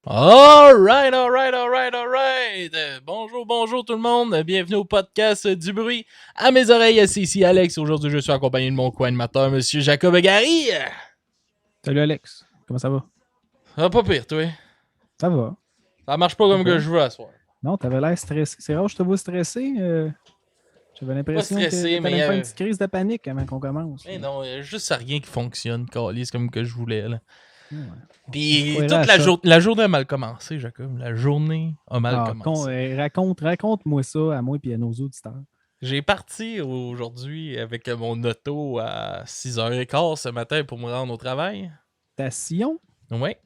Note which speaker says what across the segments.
Speaker 1: Alright. Bonjour tout le monde. Bienvenue au podcast du bruit. À mes oreilles, c'est ici Alex. Aujourd'hui, je suis accompagné de mon co-animateur, Monsieur Jacob Gary.
Speaker 2: Salut Alex, comment ça va?
Speaker 1: Ça va pas pire, toi.
Speaker 2: Ça va.
Speaker 1: Ça marche pas comme que je veux à soir.
Speaker 2: Non, t'avais l'air stressé. C'est rare, je te vois stressé. J'avais l'impression que
Speaker 1: stressé,
Speaker 2: t'allais
Speaker 1: mais
Speaker 2: me faire une petite crise de panique avant qu'on commence.
Speaker 1: Mais non, juste rien qui fonctionne, câlisse, comme que je voulais. Là.
Speaker 2: Ouais.
Speaker 1: Puis
Speaker 2: On
Speaker 1: toute la journée a mal commencé, Jacob. La journée a mal commencé.
Speaker 2: Raconte-moi ça à moi et à nos auditeurs.
Speaker 1: J'ai parti aujourd'hui avec mon auto à 6h15 ce matin pour me rendre au travail.
Speaker 2: Ta sillon?
Speaker 1: Ouais.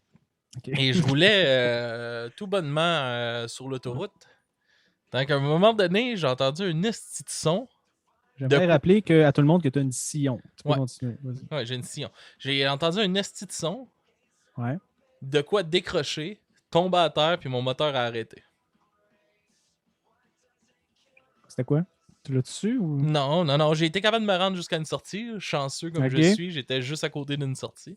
Speaker 1: Okay. Et je roulais tout bonnement sur l'autoroute. Tant qu'à un moment donné, j'ai entendu un esti de son.
Speaker 2: J'aimerais rappeler à tout le monde que tu as une sillon. Tu peux continuer.
Speaker 1: Vas-y. Ouais, j'ai une sillon. J'ai entendu un esti de son.
Speaker 2: Ouais.
Speaker 1: De quoi décrocher, tomber à terre, puis mon moteur a arrêté.
Speaker 2: C'était quoi? Tu l'as dessus ou?
Speaker 1: Non. J'ai été capable de me rendre jusqu'à une sortie. Chanceux comme je suis, j'étais juste à côté d'une sortie.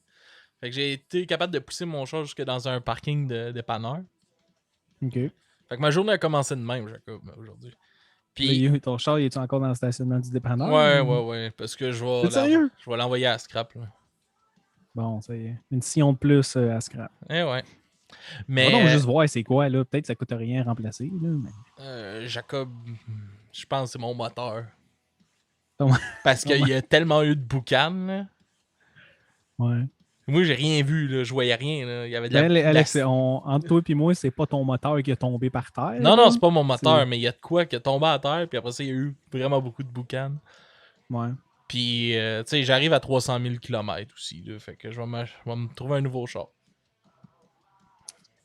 Speaker 1: Fait que j'ai été capable de pousser mon char jusque dans un parking de dépanneur.
Speaker 2: OK.
Speaker 1: Fait que ma journée a commencé de même, Jacob, aujourd'hui.
Speaker 2: Puis ton char, il est encore dans le stationnement du dépanneur?
Speaker 1: Ouais. Parce que je vais l'envoyer à scrap. Là.
Speaker 2: Bon, ça y est. Une sillon de plus à scrap.
Speaker 1: Ouais. Mais.
Speaker 2: On va donc juste voir c'est quoi, là. Peut-être que ça coûte rien à remplacer, là. Mais...
Speaker 1: Jacob, je pense que c'est mon moteur. Parce qu'il y a tellement eu de boucan, là.
Speaker 2: Ouais.
Speaker 1: Moi, j'ai rien vu, là. Je voyais rien, là. Il y avait de la...
Speaker 2: Alex, entre toi et moi, c'est pas ton moteur qui est tombé par terre.
Speaker 1: Non, c'est pas mon moteur, mais il y a de quoi qui est tombé à terre, puis après ça, il y a eu vraiment beaucoup de boucan.
Speaker 2: Ouais.
Speaker 1: Puis, tu sais, j'arrive à 300 000 km aussi, là. Fait que je vais me trouver un nouveau char.
Speaker 2: Ça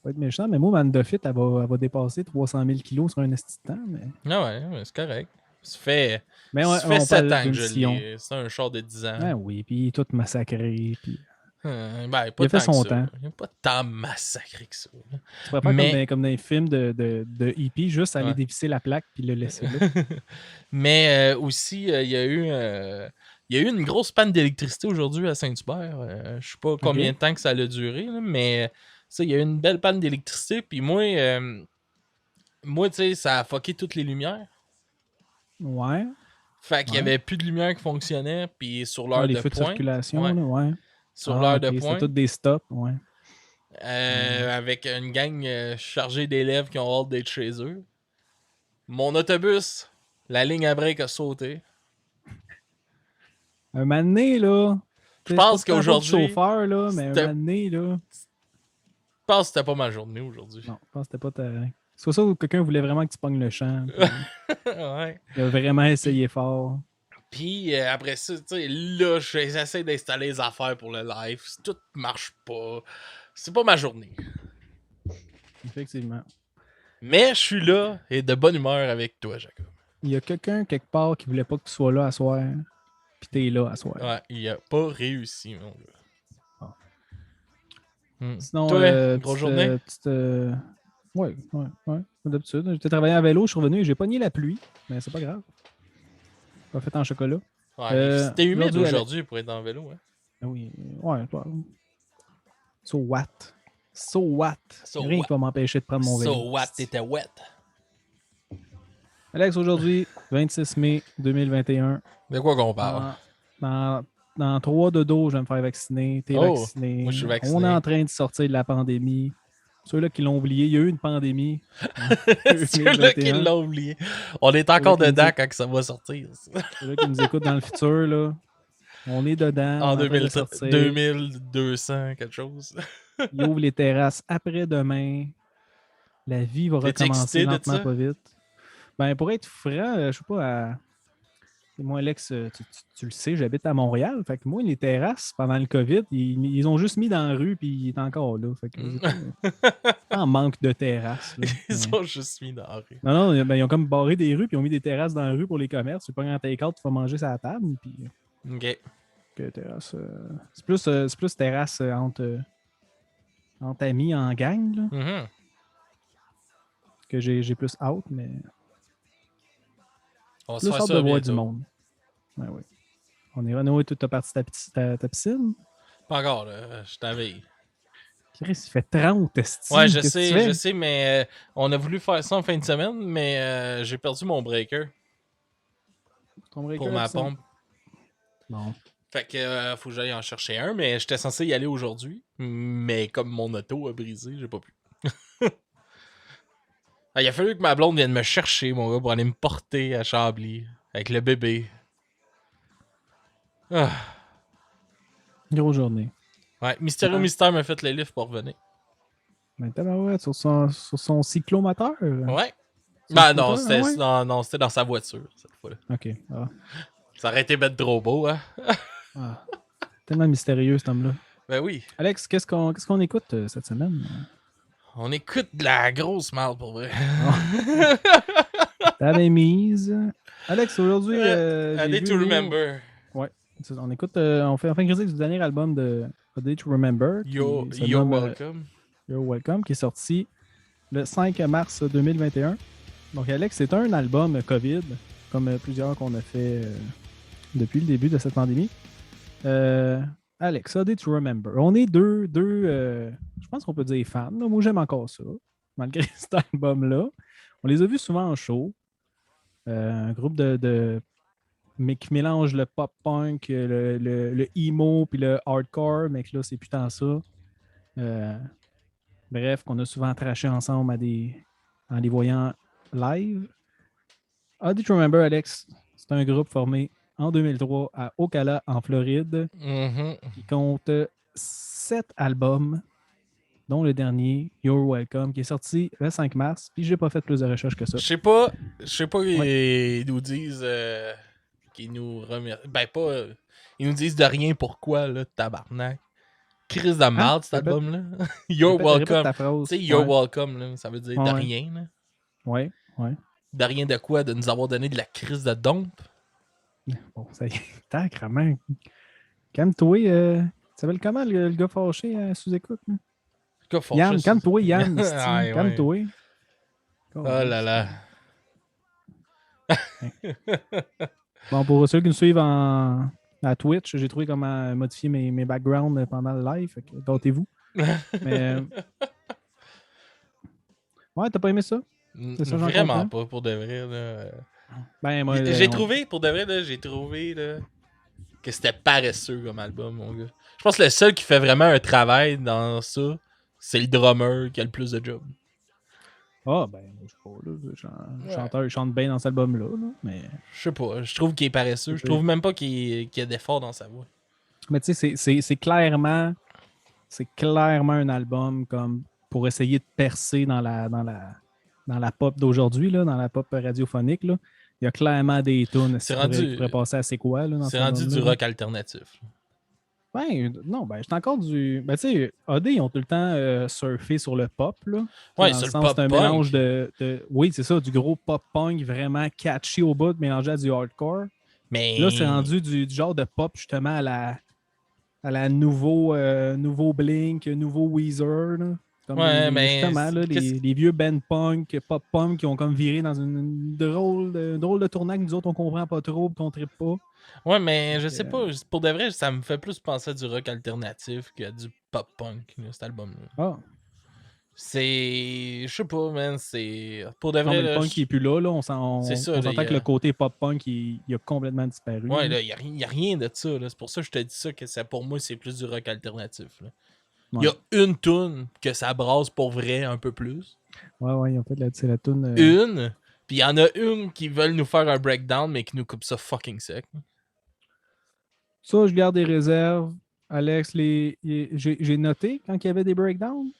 Speaker 2: va être méchant, mais moi, ma Honda Fit, elle va dépasser 300 000 kg sur un esti de temps. Mais...
Speaker 1: Ah ouais, c'est correct. Ça fait
Speaker 2: 7
Speaker 1: ans que je l'ai. C'est un char de 10 ans.
Speaker 2: Ah oui, puis tout massacré. Puis...
Speaker 1: pas
Speaker 2: il a fait son temps.
Speaker 1: Il n'y a pas tant massacré que ça. Là.
Speaker 2: Tu pourrais faire comme dans les films de hippie, juste aller dévisser la plaque puis le laisser là.
Speaker 1: Mais aussi, il y a eu une grosse panne d'électricité aujourd'hui à Saint-Hubert. Je ne sais pas combien de temps que ça a duré, là, mais il y a eu une belle panne d'électricité. Puis moi, tu sais, ça a fucké toutes les lumières.
Speaker 2: Ouais.
Speaker 1: Fait qu'il n'y avait plus de lumière qui fonctionnait. Puis sur l'heure de
Speaker 2: les feux de circulation,
Speaker 1: pointe.
Speaker 2: Ouais.
Speaker 1: Sur l'heure de
Speaker 2: pointe.
Speaker 1: C'est
Speaker 2: tous des stops, ouais.
Speaker 1: Avec une gang chargée d'élèves qui ont hâte d'être chez eux. Mon autobus, la ligne à break a sauté.
Speaker 2: Un moment donné, là.
Speaker 1: Je pense qu'aujourd'hui.
Speaker 2: Chauffeur, là, mais un moment donné, là.
Speaker 1: Je pense que c'était pas ma journée aujourd'hui.
Speaker 2: Non, je pense que c'était pas ta. C'est pour ça que quelqu'un voulait vraiment que tu pognes le champ.
Speaker 1: Ouais.
Speaker 2: Il a vraiment essayé fort.
Speaker 1: Puis après ça, tu sais, là, j'essaie d'installer les affaires pour le live. Tout marche pas. C'est pas ma journée.
Speaker 2: Effectivement.
Speaker 1: Mais je suis là et de bonne humeur avec toi, Jacob.
Speaker 2: Il y a quelqu'un quelque part qui voulait pas que tu sois là à soir. Puis t'es là à soir.
Speaker 1: Ouais, il a pas réussi, mon gars.
Speaker 2: Sinon,
Speaker 1: toi, grosse journée?
Speaker 2: Ouais. D'habitude, j'étais travaillé à vélo, je suis revenu et j'ai pogné la pluie. Mais c'est pas grave. Pas fait en chocolat.
Speaker 1: Ouais, c'était humide aujourd'hui pour être en vélo, hein?
Speaker 2: Oui, ouais. So what? Rien qui va m'empêcher de prendre mon vélo.
Speaker 1: So what? T'étais wet.
Speaker 2: Alex, aujourd'hui, 26 mai 2021.
Speaker 1: De quoi qu'on parle?
Speaker 2: Dans 3 dodo, je vais me faire vacciner. T'es vacciné.
Speaker 1: Moi, je suis vacciné.
Speaker 2: On est en train de sortir de la pandémie. Ceux-là qui l'ont oublié, il y a eu une pandémie.
Speaker 1: Ceux-là qui l'ont oublié. On est encore dedans quand ça va sortir.
Speaker 2: Ceux-là qui nous écoutent dans le futur, là. On est dedans.
Speaker 1: En 2200, quelque chose.
Speaker 2: Ils ouvrent les terrasses après-demain. La vie va recommencer lentement, pas vite. Ben, pour être franc, je sais pas, moi, Alex, tu le sais, j'habite à Montréal. Fait que moi, les terrasses, pendant le COVID, ils ont juste mis dans la rue, puis il est encore là. Fait que pas en manque de terrasses. Là.
Speaker 1: Ils ont juste mis dans la rue.
Speaker 2: Non, ils ont comme barré des rues, puis ils ont mis des terrasses dans la rue pour les commerces. C'est pas un take-out, tu vas manger sur la table. Puis,
Speaker 1: OK.
Speaker 2: Que terrasse, c'est plus terrasse entre amis, en gang, là.
Speaker 1: Mm-hmm.
Speaker 2: Que j'ai plus out, mais...
Speaker 1: On va
Speaker 2: plus hâte de voir du monde. Ouais, oui. On est renoué toute ta partie ta piscine?
Speaker 1: Pas encore, là. Je t'avais.
Speaker 2: Chris, il fait 30, esti.
Speaker 1: Ouais, je sais, mais on a voulu faire ça en fin de semaine, mais j'ai perdu mon breaker.
Speaker 2: Ton breaker
Speaker 1: pour ma pompe.
Speaker 2: Bon.
Speaker 1: Fait que faut que j'aille en chercher un, mais j'étais censé y aller aujourd'hui. Mais comme mon auto a brisé, j'ai pas pu. Il a fallu que ma blonde vienne me chercher, mon gars, pour aller me porter à Chambly avec le bébé. Ah.
Speaker 2: Grosse journée.
Speaker 1: Ouais, Mystérieux Mystère m'a fait le lift pour revenir.
Speaker 2: Mais ouais, sur son cyclomoteur?
Speaker 1: Ouais. Ben non, c'était dans sa voiture, cette fois-là.
Speaker 2: Ok. Ah.
Speaker 1: Ça aurait été bête trop beau, hein?
Speaker 2: Ah. Tellement mystérieux, cet homme-là.
Speaker 1: Ben oui.
Speaker 2: Alex, qu'est-ce qu'on écoute cette semaine?
Speaker 1: On écoute de la grosse merde, pour vrai.
Speaker 2: T'avais mise. Alex, aujourd'hui...
Speaker 1: A Day to Remember.
Speaker 2: Ouais. On écoute... on fait une critique du dernier album de A Day to Remember.
Speaker 1: You're Welcome.
Speaker 2: You're Welcome, qui est sorti le 5 mars 2021. Donc, Alex, c'est un album COVID, comme plusieurs qu'on a fait depuis le début de cette pandémie. Alex, A Day to Remember. On est deux je pense qu'on peut dire fans. Là. Moi, j'aime encore ça, malgré cet album-là. On les a vus souvent en show. Un groupe mais qui mélange le pop-punk, le emo puis le hardcore, mais que là, c'est putain ça. Bref, qu'on a souvent trashé ensemble en les voyant live. A Day to Remember, Alex, c'est un groupe formé en 2003 à Ocala, en Floride, qui compte 7 albums, dont le dernier, You're Welcome, qui est sorti le 5 mars, puis j'ai pas fait plus de recherches que ça.
Speaker 1: Je sais pas ils nous disent qu'ils nous remercient. Ben pas, ils nous disent de rien pourquoi, là, tabarnak. Crise de merde, cet album-là. You're Welcome. Tu sais, You're Welcome, là, ça veut dire de rien. Là.
Speaker 2: Ouais.
Speaker 1: De rien de quoi? De nous avoir donné de la crise de dompe?
Speaker 2: Bon, ça y est. Tacrement. Calme-toi. Tu s'appelle comment le gars fâché sous-écoute? Yann, calme-toi, Yann. Calme-toi.
Speaker 1: Oh là là.
Speaker 2: Bon, pour ceux qui nous suivent à Twitch, j'ai trouvé comment modifier mes backgrounds pendant le live. Gâtez-vous. Mais. Ouais, t'as pas aimé ça?
Speaker 1: Ça vraiment pas, pour de vrai. Là.
Speaker 2: Ben, moi,
Speaker 1: j'ai trouvé, pour de vrai, là, que c'était paresseux comme album, mon gars. Je pense que le seul qui fait vraiment un travail dans ça, c'est le drummer qui a le plus de job.
Speaker 2: Ah, ben, je sais pas, là. Le chanteur, il chante bien dans cet album-là, mais...
Speaker 1: Je sais pas, je trouve qu'il est paresseux. Je trouve même pas qu'il y a d'effort dans sa voix.
Speaker 2: Mais tu sais, c'est clairement un album comme pour essayer de percer dans la pop d'aujourd'hui, là, dans la pop radiophonique, là. Il y a clairement des tunes qui pourraient passer à c'est quoi, là, dans
Speaker 1: c'est rendu du rock alternatif.
Speaker 2: Ben, non, ben, c'est encore du... Ben, tu sais, AD, ils ont tout le temps surfé sur le pop, là.
Speaker 1: Ouais, sur le pop-punk.
Speaker 2: C'est un mélange de... Oui, c'est ça, du gros pop-punk vraiment catchy au bout, mélangé à du hardcore.
Speaker 1: Mais...
Speaker 2: Là, c'est rendu du genre de pop, justement, à la nouveau Blink, nouveau Weezer, là. Comme justement, là, les vieux band punk, pop-punk qui ont comme viré dans une drôle de tournant que nous autres, on comprend pas trop et qu'on trippe pas.
Speaker 1: Ouais, mais je sais pas. Pour de vrai, ça me fait plus penser à du rock alternatif que du pop-punk, cet album-là.
Speaker 2: Ah.
Speaker 1: C'est... Je sais pas, man. C'est... Pour de vrai...
Speaker 2: Non, mais le punk qui est plus là. On s'entend que le côté pop-punk, il a complètement disparu.
Speaker 1: Ouais, là, il n'y a rien de ça. Là. C'est pour ça que je te dis ça, que pour moi, c'est plus du rock alternatif. Là. Il y a une toune que ça brasse pour vrai un peu plus.
Speaker 2: Ouais, en fait, c'est la toune...
Speaker 1: Une. Puis il y en a une qui veulent nous faire un breakdown, mais qui nous coupe ça fucking sec.
Speaker 2: Ça, je garde des réserves. Alex, j'ai noté quand il y avait des breakdowns.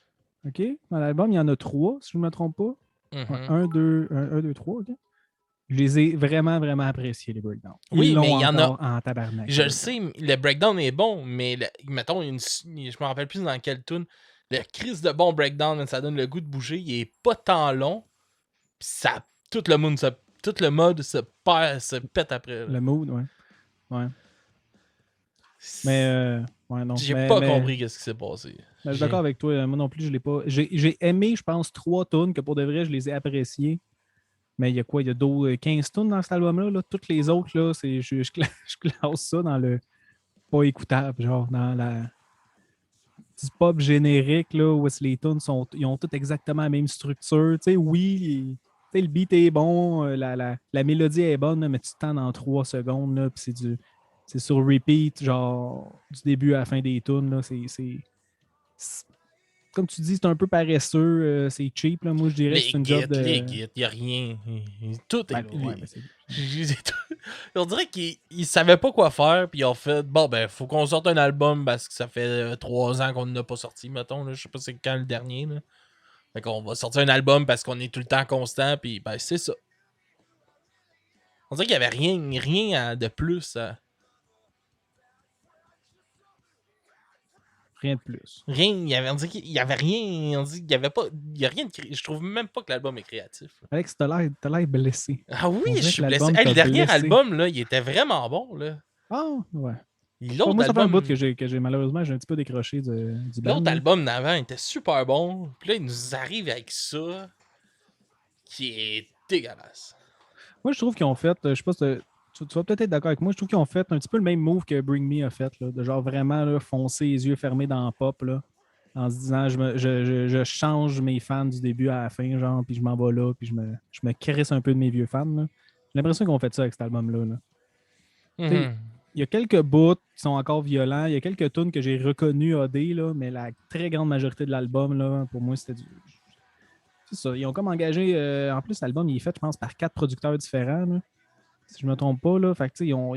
Speaker 2: OK? Dans l'album, il y en a 3, si je ne me trompe pas. 1, 2, 3, OK? Je les ai vraiment, vraiment appréciés, les breakdowns.
Speaker 1: Oui, mais il y en a
Speaker 2: en tabarnak.
Speaker 1: Je le sais, le breakdown est bon, mais mettons, je me rappelle plus dans quelle tune. Le crise de bon breakdown, ça donne le goût de bouger. Il est pas tant long. Puis tout le mode se pète après. Là.
Speaker 2: Le mood, ouais. Mais, non.
Speaker 1: J'ai pas compris ce qui s'est passé.
Speaker 2: Je suis d'accord avec toi. Moi non plus, je l'ai pas. J'ai aimé, je pense, 3 tunes que pour de vrai, je les ai appréciées. Mais il y a quoi? Il y a 15 tunes dans cet album-là. Là. Toutes les autres, là, je classe ça dans le pas écoutable, genre dans la... du pop générique, là, où les tunes ils ont toutes exactement la même structure. Tu sais, oui, le beat est bon, la mélodie est bonne, là, mais tu t'en dans 3 secondes, là, puis c'est sur repeat, genre, du début à la fin des tunes, là, c'est comme tu dis, c'est un peu paresseux, c'est cheap, là. Moi, je dirais que c'est une job de...
Speaker 1: Les guides, il n'y a rien. Tout est... On dirait qu'ils savaient pas quoi faire, puis ils ont fait, bon, ben, faut qu'on sorte un album parce que ça fait 3 ans qu'on n'a pas sorti, mettons, là. Je sais pas c'est quand le dernier, là. Fait qu'on va sortir un album parce qu'on est tout le temps constant, puis ben, c'est ça. On dirait qu'il y avait rien de plus à...
Speaker 2: Rien de plus.
Speaker 1: On dit qu'il y avait rien. On dit qu'il y avait pas. Il y a rien de je trouve même pas que l'album est créatif.
Speaker 2: Alex, t'as l'air blessé.
Speaker 1: Ah oui, je suis blessé. Hey, le dernier album, là, il était vraiment bon, là.
Speaker 2: Ah, ouais.
Speaker 1: L'autre
Speaker 2: moi, ça fait un
Speaker 1: album...
Speaker 2: bout que j'ai malheureusement un petit peu décroché du band.
Speaker 1: L'autre album d'avant était super bon. Puis là, il nous arrive avec ça qui est dégueulasse.
Speaker 2: Moi, je trouve qu'ils ont fait, je sais pas si tu vas peut-être être d'accord avec moi, je trouve qu'ils ont fait un petit peu le même move que Bring Me a fait, là, de genre vraiment là, foncer les yeux fermés dans le pop, là, en se disant je change mes fans du début à la fin, genre, puis je m'en vais là, puis je me crisse un peu de mes vieux fans. Là. J'ai l'impression qu'ils ont fait ça avec cet album-là. Là. Il y a quelques bouts qui sont encore violents, il y a quelques tunes que j'ai reconnues AD, là, mais la très grande majorité de l'album, là, pour moi, c'était du... C'est ça, ils ont comme engagé... en plus, l'album, il est fait, je pense, par 4 producteurs différents, là. Si je me trompe pas, là. Fait que, ils ont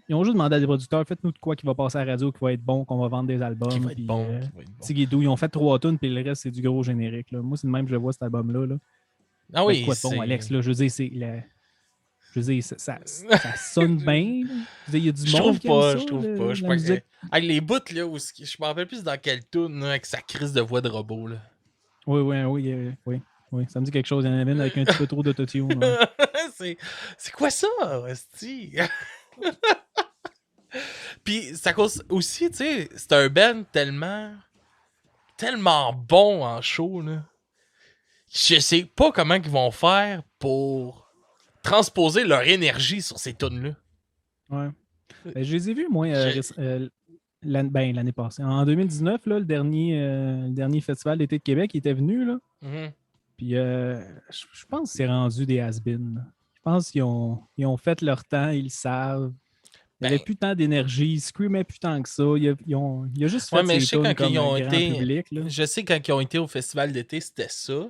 Speaker 2: juste demandé à des producteurs, faites-nous de quoi qui va passer à la radio, qui va être bon, qu'on va vendre des albums.
Speaker 1: Qui va être bon.
Speaker 2: Guidou, ils ont fait 3 tunes, puis le reste, c'est du gros générique. Là. Moi, c'est le même que je vois cet album-là. Là.
Speaker 1: Ah oui,
Speaker 2: quoi de bon, Alex? Là, je veux dire, ça sonne bien. Il y a du monde qui aime ça.
Speaker 1: Je trouve pas. Je pense que... Avec les bouts, là, où je me rappelle plus dans quelle tune, avec sa crise de voix de robot, là.
Speaker 2: Oui. Ça me dit quelque chose. Il y en avait une avec un petit peu trop d'autotune.
Speaker 1: C'est quoi ça, hostie? Puis, ça cause aussi, tu sais, c'est un band tellement bon en show, là. Je sais pas comment ils vont faire pour transposer leur énergie sur ces tunes-là.
Speaker 2: Ouais. Ben, je les ai vus, moi, l'année passée. En 2019, là, le dernier festival d'été de Québec, il était venu, là.
Speaker 1: Mm-hmm.
Speaker 2: Puis, je pense que c'est rendu des has-beens. Je pense qu'ils ont fait leur temps, ils le savent. Il n'y avait plus tant d'énergie, ils screamaient plus tant que ça. Il a juste fait
Speaker 1: mais
Speaker 2: ses tunes comme
Speaker 1: ils ont
Speaker 2: grand public. Là.
Speaker 1: Je sais quand ils ont été au festival d'été, c'était ça.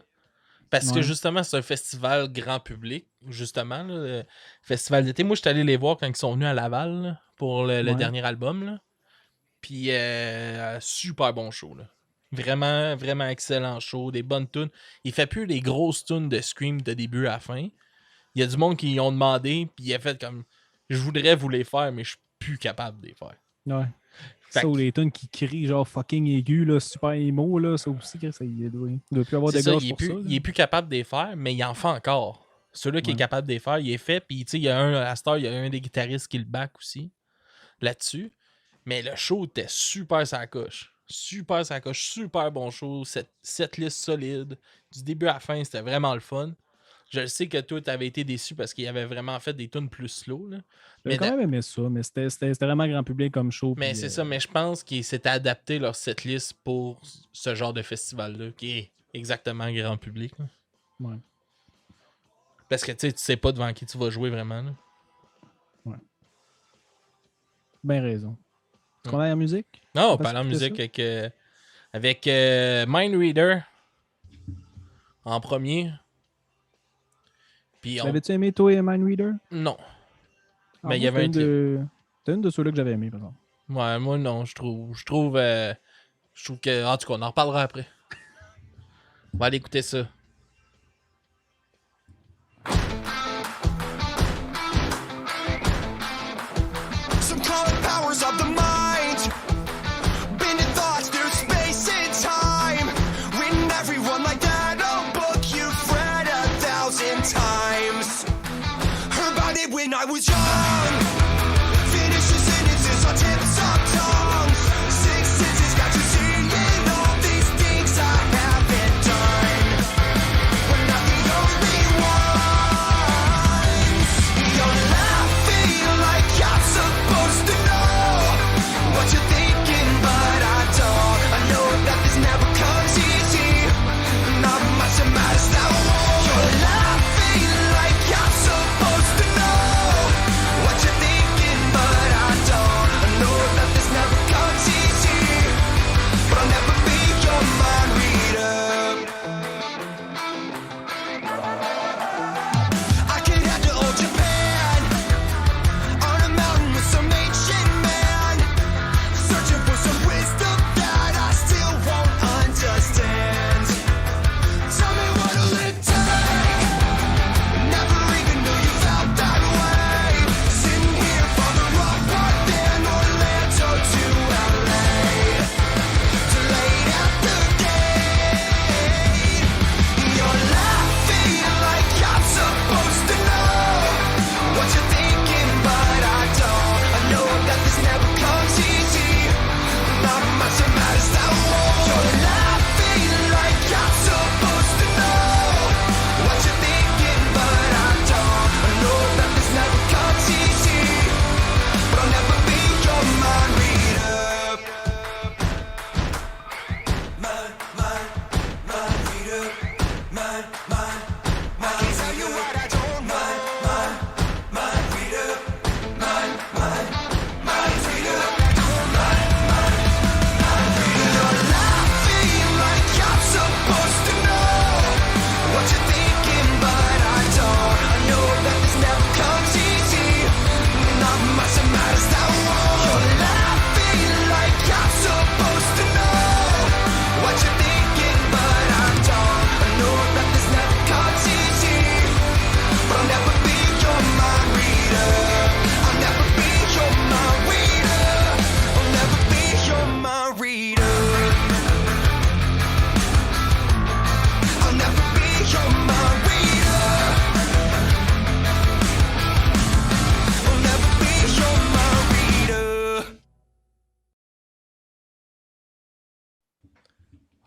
Speaker 1: Parce que justement, c'est un festival grand public. Justement, là, le festival d'été. Moi, je suis allé les voir quand ils sont venus à Laval là, pour le dernier album. Là. Puis, super bon show. Là. Vraiment, vraiment excellent show. Des bonnes tunes. Il fait plus les grosses tunes de Scream de début à la fin. Il y a du monde qui y ont demandé, puis il a fait comme... Je voudrais vous les faire, mais je suis plus capable de les faire.
Speaker 2: Ouais. Ça ou les tunes qui crient genre fucking aigu, là, super émo, là, ça aussi, il doit plus avoir de gosses pour ça.
Speaker 1: Il est plus capable de les faire, mais il en fait encore. Celui-là qui est capable de les faire, il est fait. Puis, tu sais, il y a un des guitaristes qui le back aussi, là-dessus. Mais le show était super sa coche. Super sa coche, super bon show. Cette liste solide. Du début à la fin, c'était vraiment le fun. Je sais que toi, t'avais été déçu parce qu'il avait vraiment fait des tunes plus slow. Là.
Speaker 2: J'ai quand même aimé ça, mais c'était vraiment grand public comme show.
Speaker 1: Mais c'est ça, mais je pense qu'ils s'étaient adapté leur setlist pour ce genre de festival-là, qui est exactement grand public. Là.
Speaker 2: Ouais.
Speaker 1: Parce que tu sais pas devant qui tu vas jouer vraiment. Là.
Speaker 2: Ouais. Ben raison. Tu connais la musique?
Speaker 1: Non, on parle en musique avec Mind Reader en premier.
Speaker 2: L'avais-tu aimé, toi et Mind Reader?
Speaker 1: Non. Mais il y avait un clip.
Speaker 2: C'était une de ceux-là que j'avais aimé, par exemple.
Speaker 1: Ouais, moi non, je trouve que... En tout cas, on en reparlera après. On va aller écouter ça.
Speaker 3: When I was young, finishing sentences on tips of tongues. 6 senses got you seeing all these things I haven't done. We're not the only ones. You're laughing like I'm supposed to know what you're thinking, but I don't.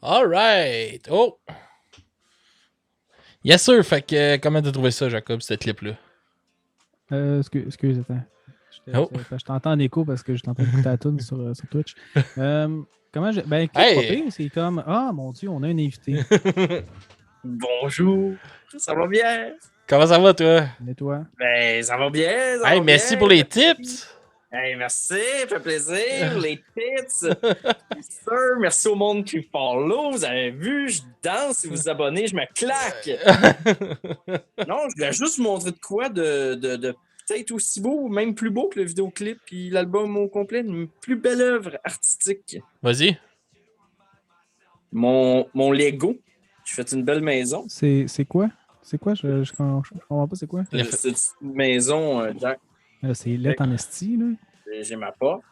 Speaker 1: Alright! Oh! Yes, sir! Fait que, comment t'as trouvé ça, Jacob, cette clip-là?
Speaker 2: Excuse, attends.
Speaker 1: Oh.
Speaker 2: Je t'entends en écho parce que je t'entends écouter la tune sur Twitch. Comment je. Ben,
Speaker 1: Hey!
Speaker 2: pas pire, c'est comme. Ah, mon Dieu, on a un invité.
Speaker 4: Bonjour, ça va bien?
Speaker 1: Comment ça va, toi?
Speaker 2: Et toi?
Speaker 4: Ben, ça va bien, ça
Speaker 1: Hey,
Speaker 4: va
Speaker 1: merci
Speaker 4: bien.
Speaker 1: pour les tips!
Speaker 4: Hey, merci, ça fait plaisir, les tips. Yes, sir. Merci au monde qui follow. Vous avez vu, je danse, si vous vous abonnez, je me claque. Non, je voulais juste vous montrer de quoi de peut-être aussi beau, même plus beau que le vidéoclip puis l'album au complet, une plus belle œuvre artistique.
Speaker 1: Vas-y.
Speaker 4: Mon Lego. J'ai fait une belle maison.
Speaker 2: C'est quoi? C'est quoi? Je comprends pas, c'est quoi?
Speaker 4: C'est une maison, Jack.
Speaker 2: Là, c'est lettre en esti, là.
Speaker 4: J'ai ma porte.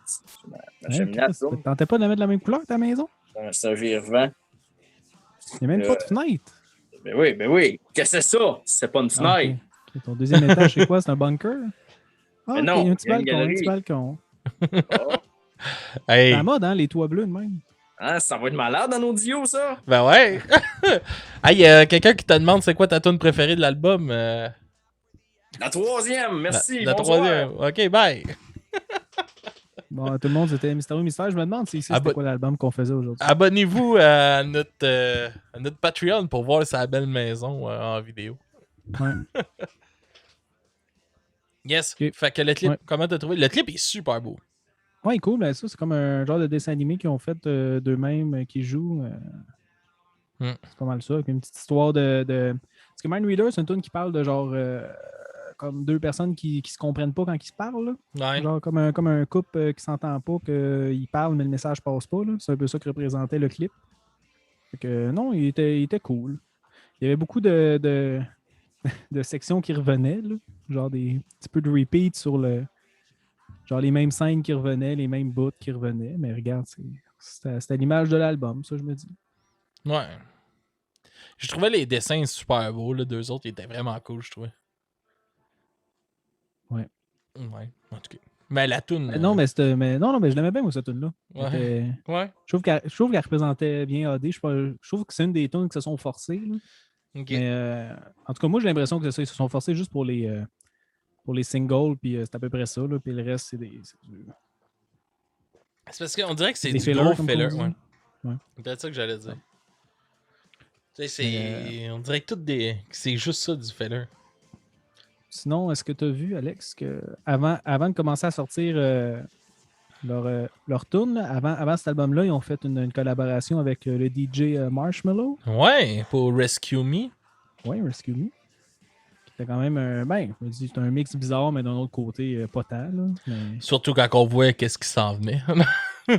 Speaker 4: Ma cheminée à tourne.
Speaker 2: Tentais pas de mettre la même couleur que ta maison?
Speaker 4: C'est un vire-vent.
Speaker 2: Il n'y a même pas de fenêtre.
Speaker 4: Ben oui. Qu'est-ce que c'est ça? C'est pas une fenêtre.
Speaker 2: Okay. Ton deuxième étage, c'est quoi? C'est un bunker? Ah,
Speaker 4: Mais
Speaker 2: ok,
Speaker 4: non,
Speaker 2: il y a un petit
Speaker 4: il y a une
Speaker 2: balcon, un petit
Speaker 4: galerie.
Speaker 2: balcon.
Speaker 4: Oh.
Speaker 1: Hey!
Speaker 2: C'est la mode, hein, les toits bleus de même.
Speaker 4: Hein, ça va être malade dans audio, ça?
Speaker 1: Ben ouais! Hey, quelqu'un qui te demande c'est quoi ta tune préférée de l'album?
Speaker 4: La troisième, merci.
Speaker 1: La
Speaker 4: bonsoir.
Speaker 1: troisième. Ok, bye!
Speaker 2: Bon, tout le monde, c'était Mystérieux Mystère. Je me demande si c'était quoi l'album qu'on faisait aujourd'hui.
Speaker 1: Abonnez-vous à notre Patreon pour voir sa belle maison en vidéo.
Speaker 2: Ouais.
Speaker 1: Yes.
Speaker 2: Okay.
Speaker 1: Fait que le clip,
Speaker 2: Ouais.
Speaker 1: comment t'as trouvé? Le clip est super beau.
Speaker 2: Ouais, cool. Ben, ça, c'est comme un genre de dessin animé qu'ils ont fait d'eux-mêmes qui jouent. C'est pas mal ça. Avec une petite histoire de... Parce que Mind Reader, c'est une tune qui parle de genre... comme deux personnes qui se comprennent pas quand ils se parlent. Là.
Speaker 1: Ouais.
Speaker 2: Genre comme un couple qui s'entend pas, qu'ils parlent, mais le message passe pas. Là. C'est un peu ça que représentait le clip. Fait que non, il était cool. Il y avait beaucoup de sections qui revenaient. Là. Genre des petits peu de repeat sur le... Genre les mêmes scènes qui revenaient, les mêmes bouts qui revenaient. Mais regarde, c'était l'image de l'album, ça je me dis.
Speaker 1: Ouais. Je trouvais les dessins super beaux. Les deux autres, ils étaient vraiment cool, je trouvais.
Speaker 2: Ouais.
Speaker 1: Ouais, en tout cas. Mais la toune...
Speaker 2: Non, mais je l'aimais bien, moi, cette tune-là.
Speaker 1: Ouais. Ouais.
Speaker 2: Je trouve qu'elle représentait bien AD. Je trouve que c'est une des tunes qui se sont forcées. Là.
Speaker 1: Ok.
Speaker 2: Mais en tout cas, moi, j'ai l'impression que ils se sont forcés juste pour les singles, puis c'est à peu près ça. Là, puis le reste, c'est du...
Speaker 1: C'est parce qu'on dirait que c'est
Speaker 2: des
Speaker 1: du
Speaker 2: fillers,
Speaker 1: gros
Speaker 2: comme
Speaker 1: filler.
Speaker 2: on dit.
Speaker 1: Ouais.
Speaker 2: Ouais.
Speaker 1: C'est peut-être ça que j'allais dire. Tu sais, on dirait que c'est juste ça du filler.
Speaker 2: Sinon, est-ce que tu as vu, Alex, que avant de commencer à sortir leur tune, avant cet album-là, ils ont fait une collaboration avec le DJ Marshmello.
Speaker 1: Ouais, pour Rescue Me.
Speaker 2: Ouais, Rescue Me. Qui était quand même c'est un mix bizarre, mais d'un autre côté, pas tant. Là, mais...
Speaker 1: Surtout quand on voit qu'est-ce qui s'en venait.
Speaker 2: Ouais.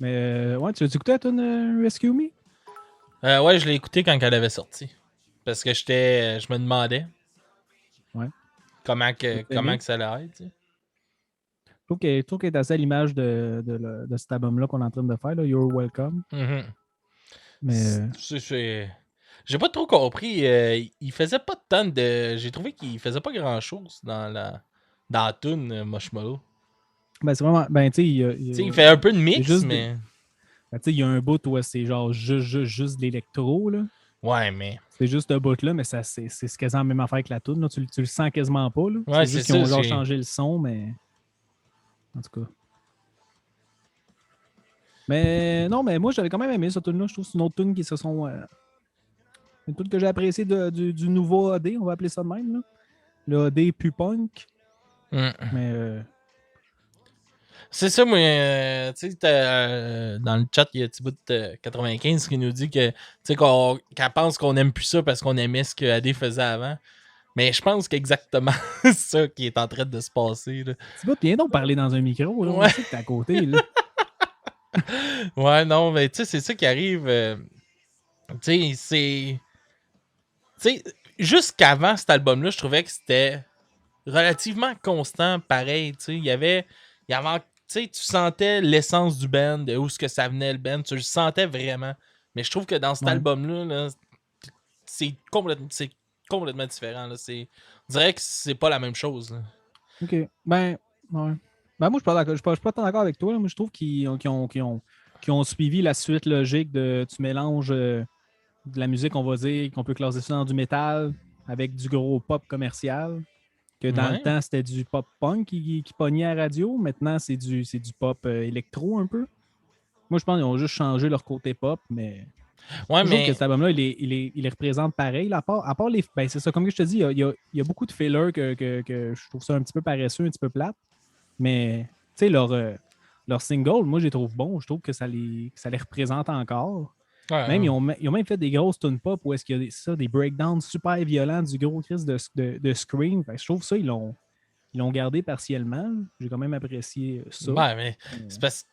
Speaker 2: Mais ouais, tu as écouté la tune Rescue Me?
Speaker 1: Ouais, je l'ai écouté quand elle avait sorti. Parce que je me demandais comment que ça allait être. Tu sais.
Speaker 2: Je trouve qu'elle est assez à l'image de cet album-là qu'on est en train de faire, là, You're Welcome.
Speaker 1: Mm-hmm.
Speaker 2: Mais
Speaker 1: j'ai pas trop compris. Il faisait pas tant de... J'ai trouvé qu'il faisait pas grand-chose dans la tune Marshmello.
Speaker 2: Ben, c'est vraiment... Ben, tu sais,
Speaker 1: il fait un peu de mix, mais...
Speaker 2: Ben, tu sais, il y a un bout où c'est genre juste de l'électro, là.
Speaker 1: Ouais, mais...
Speaker 2: C'est juste un bout là, mais c'est quasiment la même affaire que la tune. Là. Tu le sens quasiment pas, là.
Speaker 1: Ouais,
Speaker 2: c'est juste qu'ils ont genre changé le son, mais... En tout cas. Mais non, mais moi, j'avais quand même aimé cette tune-là. Je trouve que c'est une autre tune qui se sont... une tune que j'ai appréciée du nouveau AD, on va appeler ça de même, là. Le AD plus punk. Mais...
Speaker 1: C'est ça, moi, tu sais, dans le chat, il y a Thibaut de 95 qui nous dit que, tu sais, qu'elle pense qu'on aime plus ça parce qu'on aimait ce que AD faisait avant. Mais je pense qu'exactement c'est ça qui est en train de se passer. Là.
Speaker 2: Thibaut, viens donc parler dans un micro, là.
Speaker 1: Ouais.
Speaker 2: On sait que t'es à côté, là.
Speaker 1: Ouais, non, mais tu sais, c'est ça qui arrive. Tu sais, c'est... Tu sais, jusqu'avant cet album-là, je trouvais que c'était relativement constant, pareil, tu sais, il y avait tu sais, tu sentais l'essence du band, de où est-ce que ça venait le band, tu le sentais vraiment. Mais je trouve que dans cet album-là, là, c'est complètement différent. Là. On dirait que c'est pas la même chose. Là.
Speaker 2: OK. Ben, ouais. Ben, moi, je suis pas tant d'accord avec toi. Là. Moi, je trouve qu'ils ont qui ont suivi la suite logique de tu mélanges de la musique, on va dire, qu'on peut classer ça dans du métal avec du gros pop commercial. Que dans le temps, c'était du pop punk qui pognait à la radio. Maintenant, c'est du pop électro un peu. Moi, je pense qu'ils ont juste changé leur côté pop, mais.
Speaker 1: Ouais,
Speaker 2: je trouve que cet album-là, il les représente pareil. À part les. Ben, c'est ça, comme je te dis, il y a beaucoup de fillers que je trouve ça un petit peu paresseux, un petit peu plate. Mais, tu sais, leur single, moi, je les trouve bons. Je trouve que ça les représente encore. Même, ils ont même fait des grosses tunes pop où est-ce qu'il y a des breakdowns super violents du gros crise de Scream. Fait que je trouve ça, ils l'ont gardé partiellement. J'ai quand même apprécié ça.
Speaker 1: Ouais, mais c'est parce
Speaker 2: que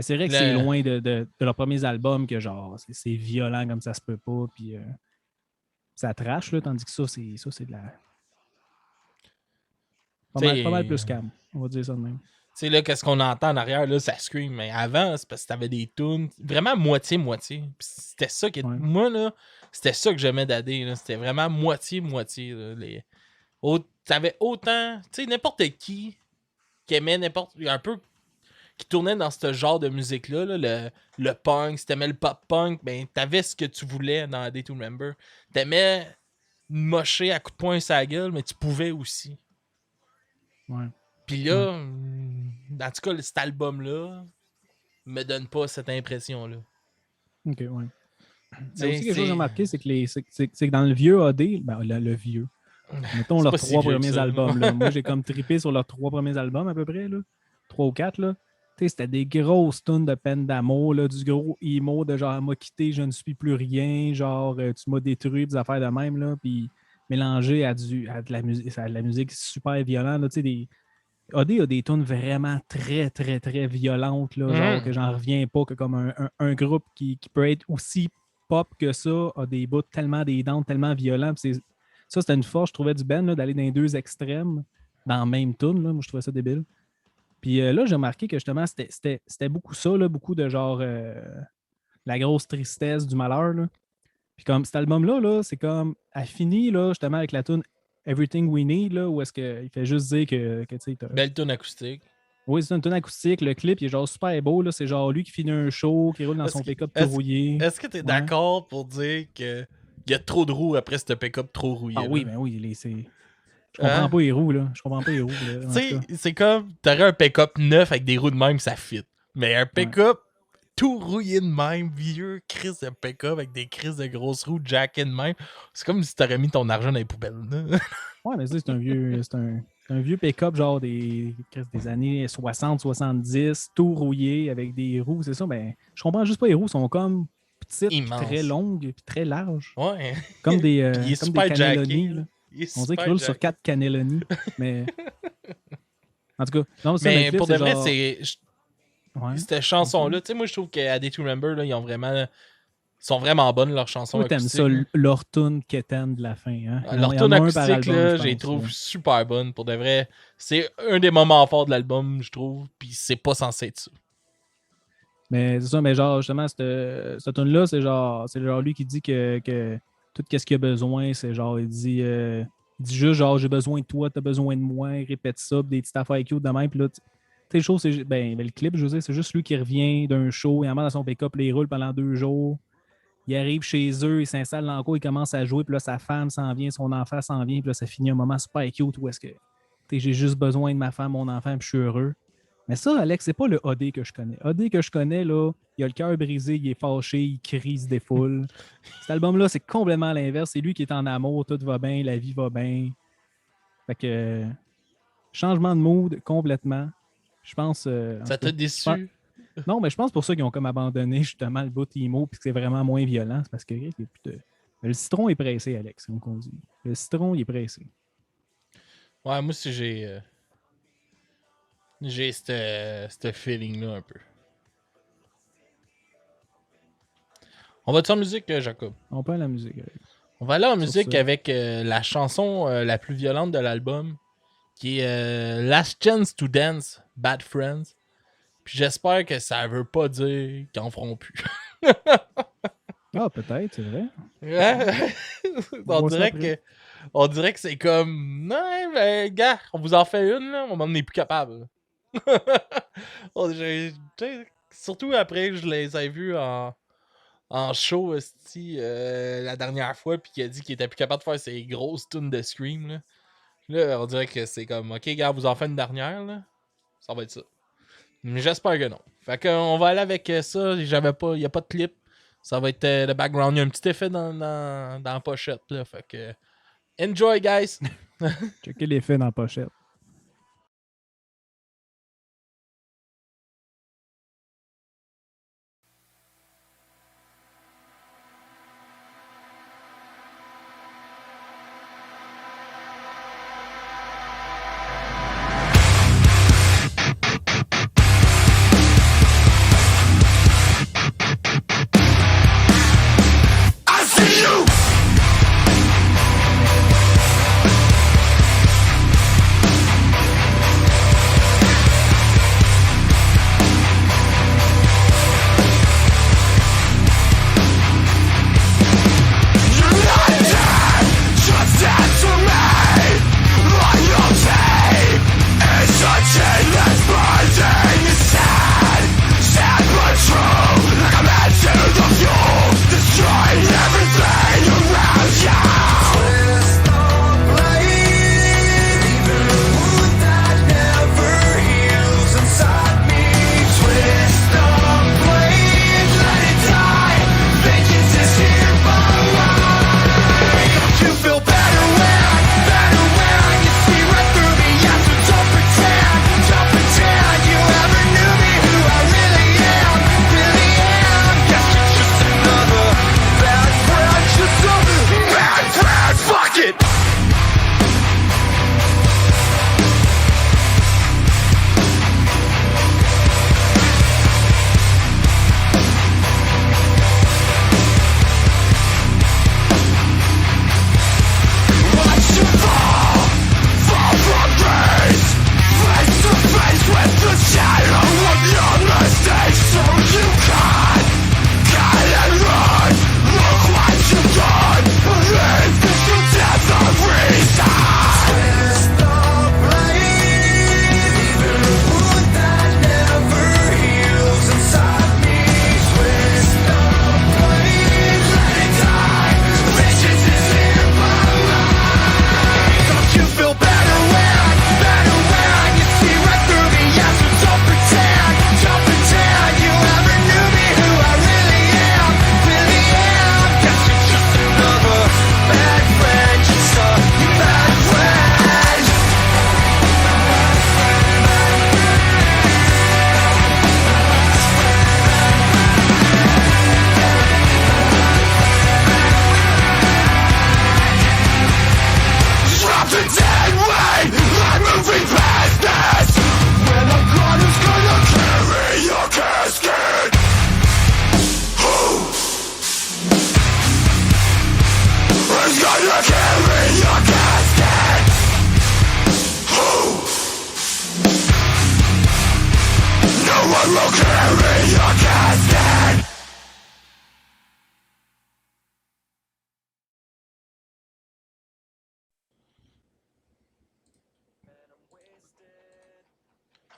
Speaker 2: c'est vrai que c'est loin de leurs premiers albums que genre c'est violent comme ça se peut pas. Puis ça trash, là, tandis que ça, c'est de la. Pas mal plus calme. On va dire ça de même.
Speaker 1: Tu sais, là, qu'est-ce qu'on entend en arrière, là, ça scream. Mais avant, c'est parce que t'avais des tunes vraiment moitié-moitié. Puis c'était ça qui... Moi, là, c'était ça que j'aimais d'Adé, là. C'était vraiment moitié-moitié, là. T'avais autant... Tu sais, n'importe qui aimait un peu... qui tournait dans ce genre de musique-là, là, le punk. Si t'aimais le pop-punk, ben, t'avais ce que tu voulais dans A Day to Remember. T'aimais mocher à coups de poing sur la gueule, mais tu pouvais aussi.
Speaker 2: Ouais.
Speaker 1: Puis là, en tout cas, cet album-là me donne pas cette impression-là.
Speaker 2: OK, ouais. C'est aussi quelque chose que j'ai remarqué, c'est que dans le vieux AD, ben, le vieux, mettons leurs 3 premiers albums, là, moi j'ai comme trippé sur leurs 3 premiers albums à peu près, là, 3 ou 4, là. C'était des grosses tunes de peine d'amour, là, du gros emo de genre « m'a quitté, je ne suis plus rien », genre « tu m'as détruit », des affaires de même, là, puis mélangé à de la musique super violente, là, tu sais, AD a des tunes vraiment très, très, très violentes, là, genre que j'en reviens pas, que comme un groupe qui peut être aussi pop que ça a des bouts tellement des dents, tellement violents. Ça, c'était une force, je trouvais, du band, là, d'aller dans les deux extrêmes dans la même tune. Là. Moi, je trouvais ça débile. Puis là, j'ai remarqué que justement, c'était beaucoup ça, là, beaucoup de genre la grosse tristesse du malheur. Là. Puis comme cet album-là, là, c'est comme, elle finit là, justement avec la tune Everything We Need, là, où est-ce qu'il fait juste dire que tu sais.
Speaker 1: Belle tune acoustique.
Speaker 2: Oui, c'est une tune acoustique. Le clip, il est genre super beau. Là. C'est genre lui qui finit un show, qui roule dans son pick-up tout rouillé.
Speaker 1: Est-ce que tu es d'accord pour dire qu'il y a trop de roues après ce pick-up trop rouillé?
Speaker 2: Ah oui, ben oui. Je comprends pas les roues, là. Je comprends pas les roues.
Speaker 1: Tu sais, c'est comme, t'aurais un pick-up neuf avec des roues de même, ça fit. Mais un pick-up tout rouillé de même, vieux crise de pick-up avec des crises de grosses roues jackées de même, c'est comme si t'aurais mis ton argent dans les poubelles. Là.
Speaker 2: Ouais, mais c'est un vieux pick-up genre des années 60, 70, tout rouillé avec des roues, c'est ça. Ben, je comprends juste pas, les roues sont comme petites, très longues, puis très larges.
Speaker 1: Ouais.
Speaker 2: Comme des,
Speaker 1: il est
Speaker 2: comme
Speaker 1: super
Speaker 2: des cannelloni.
Speaker 1: jacké,
Speaker 2: on dirait qu'il roule sur 4 cannelloni. Mais. En tout cas, non, ça,
Speaker 1: mais pour de vrai,
Speaker 2: genre...
Speaker 1: c'est. Cette chanson-là, tu sais, moi je trouve qu'à Day to Remember, là, ils sont vraiment bonnes leurs chansons.
Speaker 2: Moi, t'aimes ça, leur tune quétaine de la fin. Hein?
Speaker 1: Leur tune acoustique, là, je les trouve super bonnes. Pour de vrai, c'est un des moments forts de l'album, je trouve. Puis c'est pas censé être ça.
Speaker 2: Mais c'est ça, mais genre, justement, cette tune-là, c'est genre lui qui dit que tout ce qu'il a besoin, c'est genre, il dit juste genre, j'ai besoin de toi, t'as besoin de moi, il répète ça, des petites affaires cute de même. Puis là, le show, c'est le clip, je veux dire, c'est juste lui qui revient d'un show, il amène dans son pick-up, il roule pendant 2 jours. Il arrive chez eux, il s'installe dans le coin, il commence à jouer, puis là, sa femme s'en vient, son enfant s'en vient, puis là, ça finit un moment super cute où est-ce que j'ai juste besoin de ma femme, mon enfant, puis je suis heureux. Mais ça, Alex, c'est pas le AD que je connais. AD que je connais, là, il a le cœur brisé, il est fâché, il crie, il se défoule. Cet album-là, c'est complètement l'inverse. C'est lui qui est en amour, tout va bien, la vie va bien. Fait que changement de mood complètement. Je pense.
Speaker 1: Ça t'a déçu?
Speaker 2: Non, mais je pense pour ça qu'ils ont comme abandonné justement le bout emo puis que c'est vraiment moins violent. C'est parce que le citron est pressé, Alex, comme on dit. Le citron, il est pressé.
Speaker 1: Ouais, moi aussi, j'ai ce feeling-là un peu. On va-tu en musique, Jacob?
Speaker 2: On peut aller à la musique, Alex.
Speaker 1: On va aller en musique avec la chanson la plus violente de l'album, qui est Last Chance to Dance, Bad Friends. Puis j'espère que ça veut pas dire qu'ils en feront plus.
Speaker 2: Ah, peut-être, c'est vrai.
Speaker 1: Ouais. on dirait que c'est comme non, ben gars, on vous en fait une, là, on m'en est plus capable. surtout après que je les ai vus en show la dernière fois, puis qu'il a dit qu'il était plus capable de faire ses grosses tunes de Scream. Là, on dirait que c'est comme, ok, gars, vous en faites une dernière, là. Ça va être ça. Mais j'espère que non. Fait qu'on va aller avec ça. Il n'y a pas de clip. Ça va être le background. Il y a un petit effet dans la pochette, là. Fait que, enjoy, guys!
Speaker 2: Checker l'effet dans la pochette.
Speaker 3: I see you!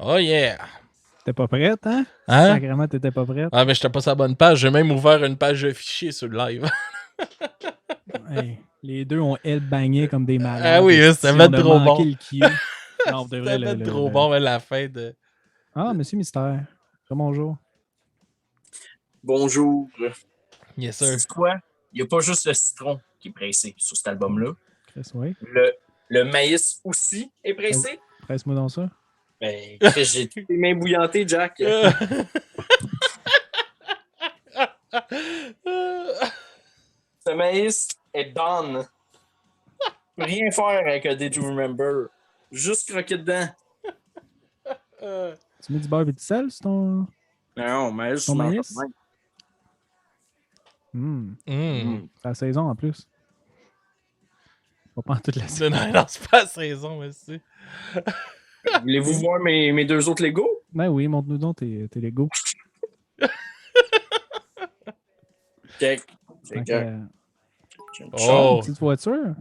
Speaker 1: Oh yeah!
Speaker 2: T'es pas prête, hein?
Speaker 1: Hein?
Speaker 2: Sacrément, t'étais pas prête.
Speaker 1: Ah, mais j'étais pas sur la bonne page. J'ai même ouvert une page de fichiers sur le live.
Speaker 2: Hey, les deux ont headbangé comme des malades.
Speaker 1: Ah oui, ça va être trop bon.
Speaker 2: Le cue. Non, de vrai,
Speaker 1: Ça va être trop bon à la fin de...
Speaker 2: Ah, Monsieur Mystère. Bonjour.
Speaker 4: Bonjour.
Speaker 1: Yes, sir.
Speaker 4: C'est quoi? Il n'y a pas juste le citron qui est pressé sur cet album-là.
Speaker 2: Chris, oui.
Speaker 4: Le maïs aussi est pressé.
Speaker 2: Presse-moi dans ça.
Speaker 4: Ben, Chris, j'ai toutes les mains bouillantées, Jack. Ce maïs est done. Rien faire avec un Did You Remember. Juste croquer dedans.
Speaker 2: Tu mets du beurre et du sel sur ton...
Speaker 4: Non, maïs,
Speaker 2: Ton maïs? C'est la saison en plus. Pas en toute la saison.
Speaker 1: Non, c'est pas la saison aussi.
Speaker 4: Voulez-vous voir mes deux autres Legos?
Speaker 2: Ben oui, montre-nous donc tes Legos.
Speaker 4: Check.
Speaker 1: Oh!
Speaker 2: Une petite voiture.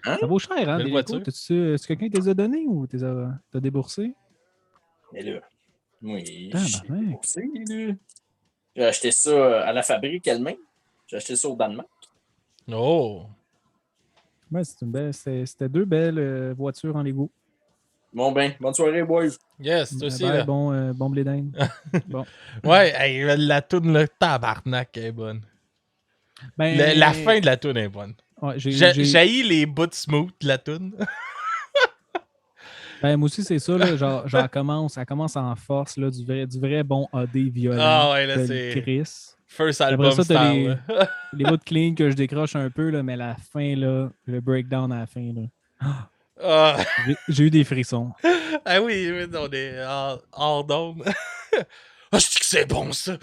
Speaker 4: Hein?
Speaker 2: Ça vaut cher, hein,
Speaker 1: Belle
Speaker 2: des
Speaker 1: voiture.
Speaker 2: Legos. Est-ce que quelqu'un te les a donnés ou t'as déboursé?
Speaker 4: Mais là, Oui,
Speaker 2: Tabarnak.
Speaker 4: aussi, là. J'ai acheté ça à la fabrique elle-même. J'ai acheté ça au Danemark.
Speaker 1: Oh!
Speaker 2: Ouais, c'était 2 belles voitures en Lego.
Speaker 4: Bon ben, bonne soirée, boys.
Speaker 1: Yes, toi aussi,
Speaker 2: Bye,
Speaker 1: là.
Speaker 2: bon blé d'Inde. Bon.
Speaker 1: Ouais, hey, la toune, le tabarnak est bonne.
Speaker 2: Ben,
Speaker 1: La fin de la toune est bonne.
Speaker 2: ouais,
Speaker 1: J'haïs les bouts smooth de la toune.
Speaker 2: ben, moi aussi, c'est ça. Là, genre, elle commence en force, là, du vrai bon AD violent.
Speaker 1: Ah ouais, là,
Speaker 2: de
Speaker 1: c'est
Speaker 2: Chris.
Speaker 1: first
Speaker 2: Après
Speaker 1: album
Speaker 2: ça, t'as
Speaker 1: style. là.
Speaker 2: les bouts de clean que je décroche un peu, là, mais la fin, là, le breakdown à la fin, là.
Speaker 1: Ah.
Speaker 2: J'ai eu des frissons.
Speaker 1: Ah oui, on est hors d'onde. Ah, je dis que c'est bon, ça!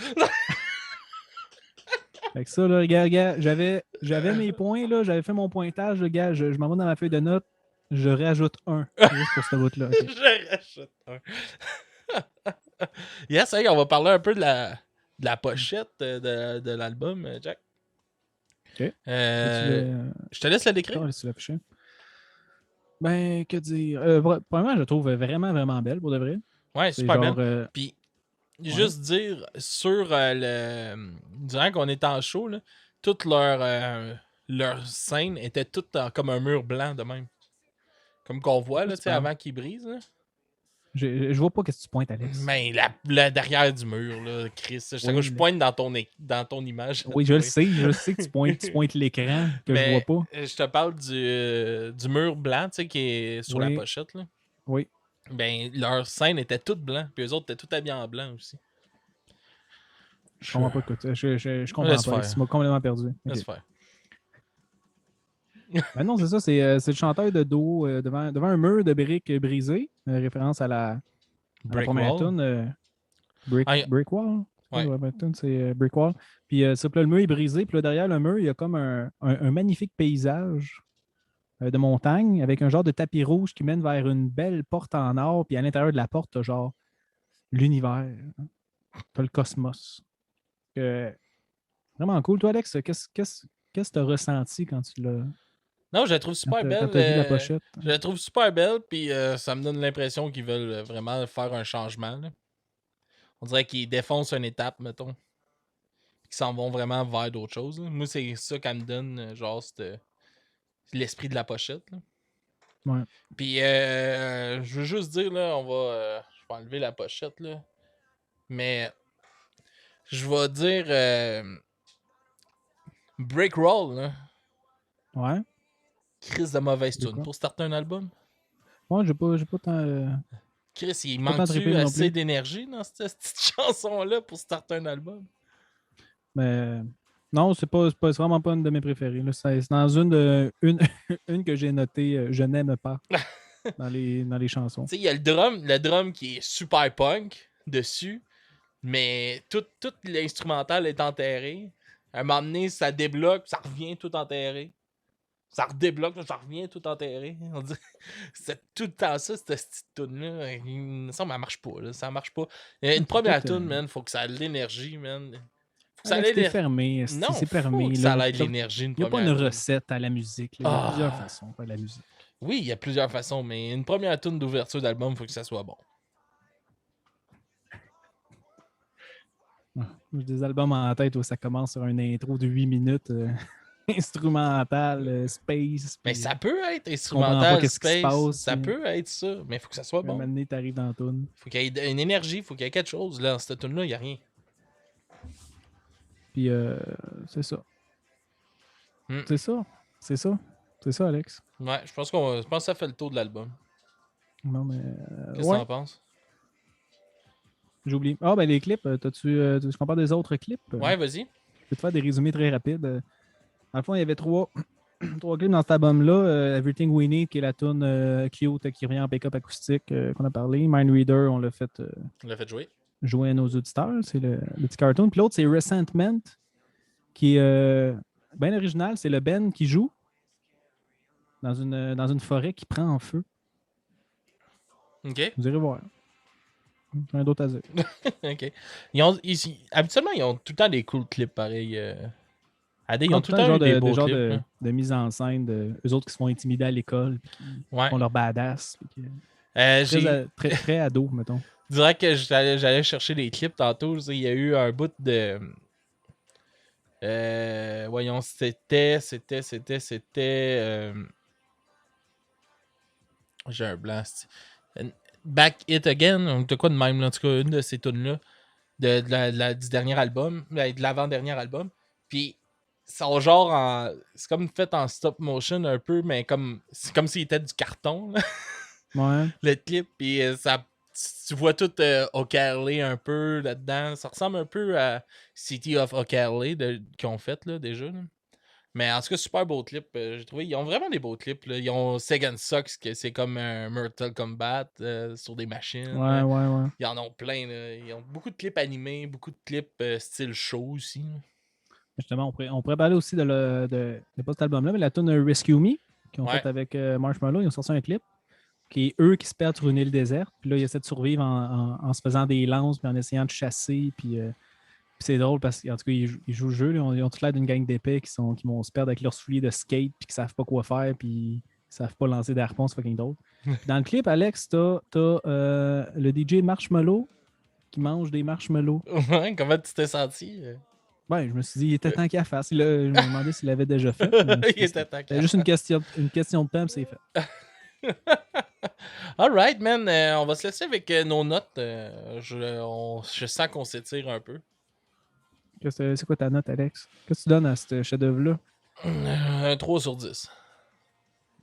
Speaker 2: Fait que ça, là, regarde, j'avais mes points, là, j'avais fait mon pointage, le gars, je m'en vais dans ma feuille de notes, je rajoute 1 juste pour cette bout-là. OK.
Speaker 1: Je rachète un. Yes, hey, on va parler un peu de la pochette de l'album, Jack.
Speaker 2: OK.
Speaker 1: Je te laisse la décrire.
Speaker 2: Tu l'afficher. Ben, que dire? Premièrement, je la trouve vraiment, vraiment belle, pour de vrai.
Speaker 1: Ouais,
Speaker 2: C'est
Speaker 1: super
Speaker 2: genre,
Speaker 1: belle. Puis, juste dire, sur durant qu'on était en show, là, toutes leurs scènes étaient toutes comme un mur blanc de même. Comme qu'on voit, là, tu sais, avant qu'ils brisent. Là.
Speaker 2: Je vois pas qu'est-ce que tu pointes, Alex.
Speaker 1: Mais la derrière du mur, là, Chris. Je pointe dans ton image.
Speaker 2: Oui, je le sais que tu pointes l'écran, que je vois pas.
Speaker 1: Je te parle du mur blanc, tu sais, qui est sur la pochette, là.
Speaker 2: Oui.
Speaker 1: Ben, leur scène était toute blanc, puis eux autres étaient tout habillés en blanc aussi.
Speaker 2: Je comprends pas, écoute. Je comprends
Speaker 1: Laisse
Speaker 2: pas.
Speaker 1: faire.
Speaker 2: Tu m'as complètement perdu.
Speaker 1: Laisse
Speaker 2: Okay.
Speaker 1: faire.
Speaker 2: Ben non, c'est ça. C'est le chanteur de dos devant un mur de briques brisées. Référence à la première tune. Brick Wall.
Speaker 1: Ouais.
Speaker 2: La première tune, c'est Brick Wall. Puis ça, puis là, le mur est brisé. Puis là, derrière le mur, il y a comme un magnifique paysage de montagne avec un genre de tapis rouge qui mène vers une belle porte en or. Puis à l'intérieur de la porte, t'as genre l'univers. T'as le cosmos. Vraiment cool. Toi, Alex, qu'est-ce que tu as ressenti quand tu l'as.
Speaker 1: Non, je la trouve super belle.
Speaker 2: Quand tu as vu la pochette.
Speaker 1: Je la trouve super belle, puis ça me donne l'impression qu'ils veulent vraiment faire un changement. Là. On dirait qu'ils défoncent une étape, mettons. Qu'ils s'en vont vraiment vers d'autres choses. Là. Moi, c'est ça qu'elle me donne, genre, c'est l'esprit de la pochette. Là.
Speaker 2: Ouais.
Speaker 1: Puis, je veux juste dire, là, je vais enlever la pochette, là. Mais, je vais dire Break Roll, là.
Speaker 2: Ouais.
Speaker 1: Chris de mauvaise tune pour starter un album.
Speaker 2: Ouais, j'ai pas tant.
Speaker 1: Chris, il manque-tu assez d'énergie dans cette petite chanson-là pour starter un album?
Speaker 2: Mais non, c'est vraiment pas une de mes préférées. Là. C'est dans une que j'ai notée je n'aime pas dans les chansons.
Speaker 1: Tu sais, il y a le drum qui est super punk dessus, mais tout l'instrumental est enterré. À un moment donné, ça débloque, ça revient tout enterré. Ça redébloque, ça revient tout enterré. On dirait c'est tout le temps ça, cette petite tune-là. Il me semble qu'elle marche pas, là. Ça marche pas. Une première tune, man, faut que ça ait de l'énergie, man. Faut que ça ait
Speaker 2: c'est fermé.
Speaker 1: Non,
Speaker 2: c'est
Speaker 1: faut
Speaker 2: fermé.
Speaker 1: que ça ait de l'énergie, une
Speaker 2: Il n'y a pas
Speaker 1: première
Speaker 2: une
Speaker 1: tune.
Speaker 2: recette à la musique. Là. Il y a plusieurs façons à la musique.
Speaker 1: Oui, il y a plusieurs façons, mais une première tune d'ouverture d'album, il faut que ça soit bon.
Speaker 2: J'ai des albums en tête où ça commence sur une intro de 8 minutes. Instrumental, space.
Speaker 1: Mais ça peut être instrumental,
Speaker 2: qu'est-ce qui se passe,
Speaker 1: ça peut être ça, mais il faut que ça soit bon.
Speaker 2: À un moment donné, t'arrives dans la toune.
Speaker 1: Faut qu'il y ait une énergie, faut qu'il y ait quelque chose. Là, dans cette tune-là, il n'y a rien.
Speaker 2: Puis, c'est ça.
Speaker 1: Hmm.
Speaker 2: C'est ça, Alex.
Speaker 1: Ouais, je pense que ça fait le tour de l'album.
Speaker 2: Non, mais.
Speaker 1: Qu'est-ce que t'en penses?
Speaker 2: J'oublie. Ah, ben les clips, tu compares des autres clips?
Speaker 1: Ouais, vas-y.
Speaker 2: Je peux te faire des résumés très rapides. Dans le fond, il y avait trois clips dans cet album-là. Everything We Need, qui est la tune cute qui revient en pick-up acoustique qu'on a parlé. Mind Reader, on l'a fait jouer à nos auditeurs. C'est le petit cartoon. Puis l'autre, c'est Resentment, qui est bien original. C'est le Ben qui joue dans une forêt qui prend en feu.
Speaker 1: OK.
Speaker 2: Vous irez voir. J'ai rien d'autre à dire.
Speaker 1: OK. Habituellement, ils ont tout le temps des cool clips pareils. Ils ont tout le temps des beaux clips.
Speaker 2: De mise en scène eux autres qui se font intimider à l'école, qui font leur badass. Très ado, mettons.
Speaker 1: Je dirais que j'allais chercher des clips tantôt. Il y a eu un bout de... voyons, c'était... J'ai un blanc. Back It Again, on de quoi de même, là, en tout cas, une de ces tunes-là, du dernier album, de l'avant-dernier album. Puis, c'est comme fait en stop motion un peu, mais c'est comme s'il était du carton, là.
Speaker 2: Ouais.
Speaker 1: Le clip, puis tu vois tout O'Carley un peu là-dedans. Ça ressemble un peu à City of O'Carley qu'ils ont fait là, déjà. Là. Mais en tout cas, super beau clip. J'ai trouvé. Ils ont vraiment des beaux clips. Là. Ils ont Second Sucks, que c'est comme un Mortal Kombat sur des machines.
Speaker 2: Ouais.
Speaker 1: Ils en ont plein. Là. Ils ont beaucoup de clips animés, beaucoup de clips style show aussi. Là.
Speaker 2: Justement, on pourrait parler aussi de pas cet album-là, mais la tune Rescue Me, qu'ils ont fait avec Marshmello. Ils ont sorti un clip qui est eux qui se perdent sur une île déserte. Puis là, ils essaient de survivre en se faisant des lances, puis en essayant de chasser. Puis c'est drôle parce qu'en tout cas, ils jouent le jeu. Là, ils ont tout l'air d'une gang d'épais qui vont se perdre avec leurs souliers de skate, puis qui savent pas quoi faire, puis ils savent pas lancer des harpons, c'est fucking drôle. Dans le clip, Alex, t'as le DJ Marshmello qui mange des marshmallows.
Speaker 1: Ouais, comment tu t'es senti?
Speaker 2: Ben, je me suis dit, il était temps qu'il la fasse. Je me demandais s'il l'avait déjà fait.
Speaker 1: Il était temps qu'il
Speaker 2: C'était juste une question de temps, puis c'est fait.
Speaker 1: Alright, man. On va se laisser avec nos notes. Je sens qu'on s'étire un peu.
Speaker 2: C'est quoi ta note, Alex? Qu'est-ce que tu donnes à ce chef-d'œuvre-là?
Speaker 1: Un 3 sur 10.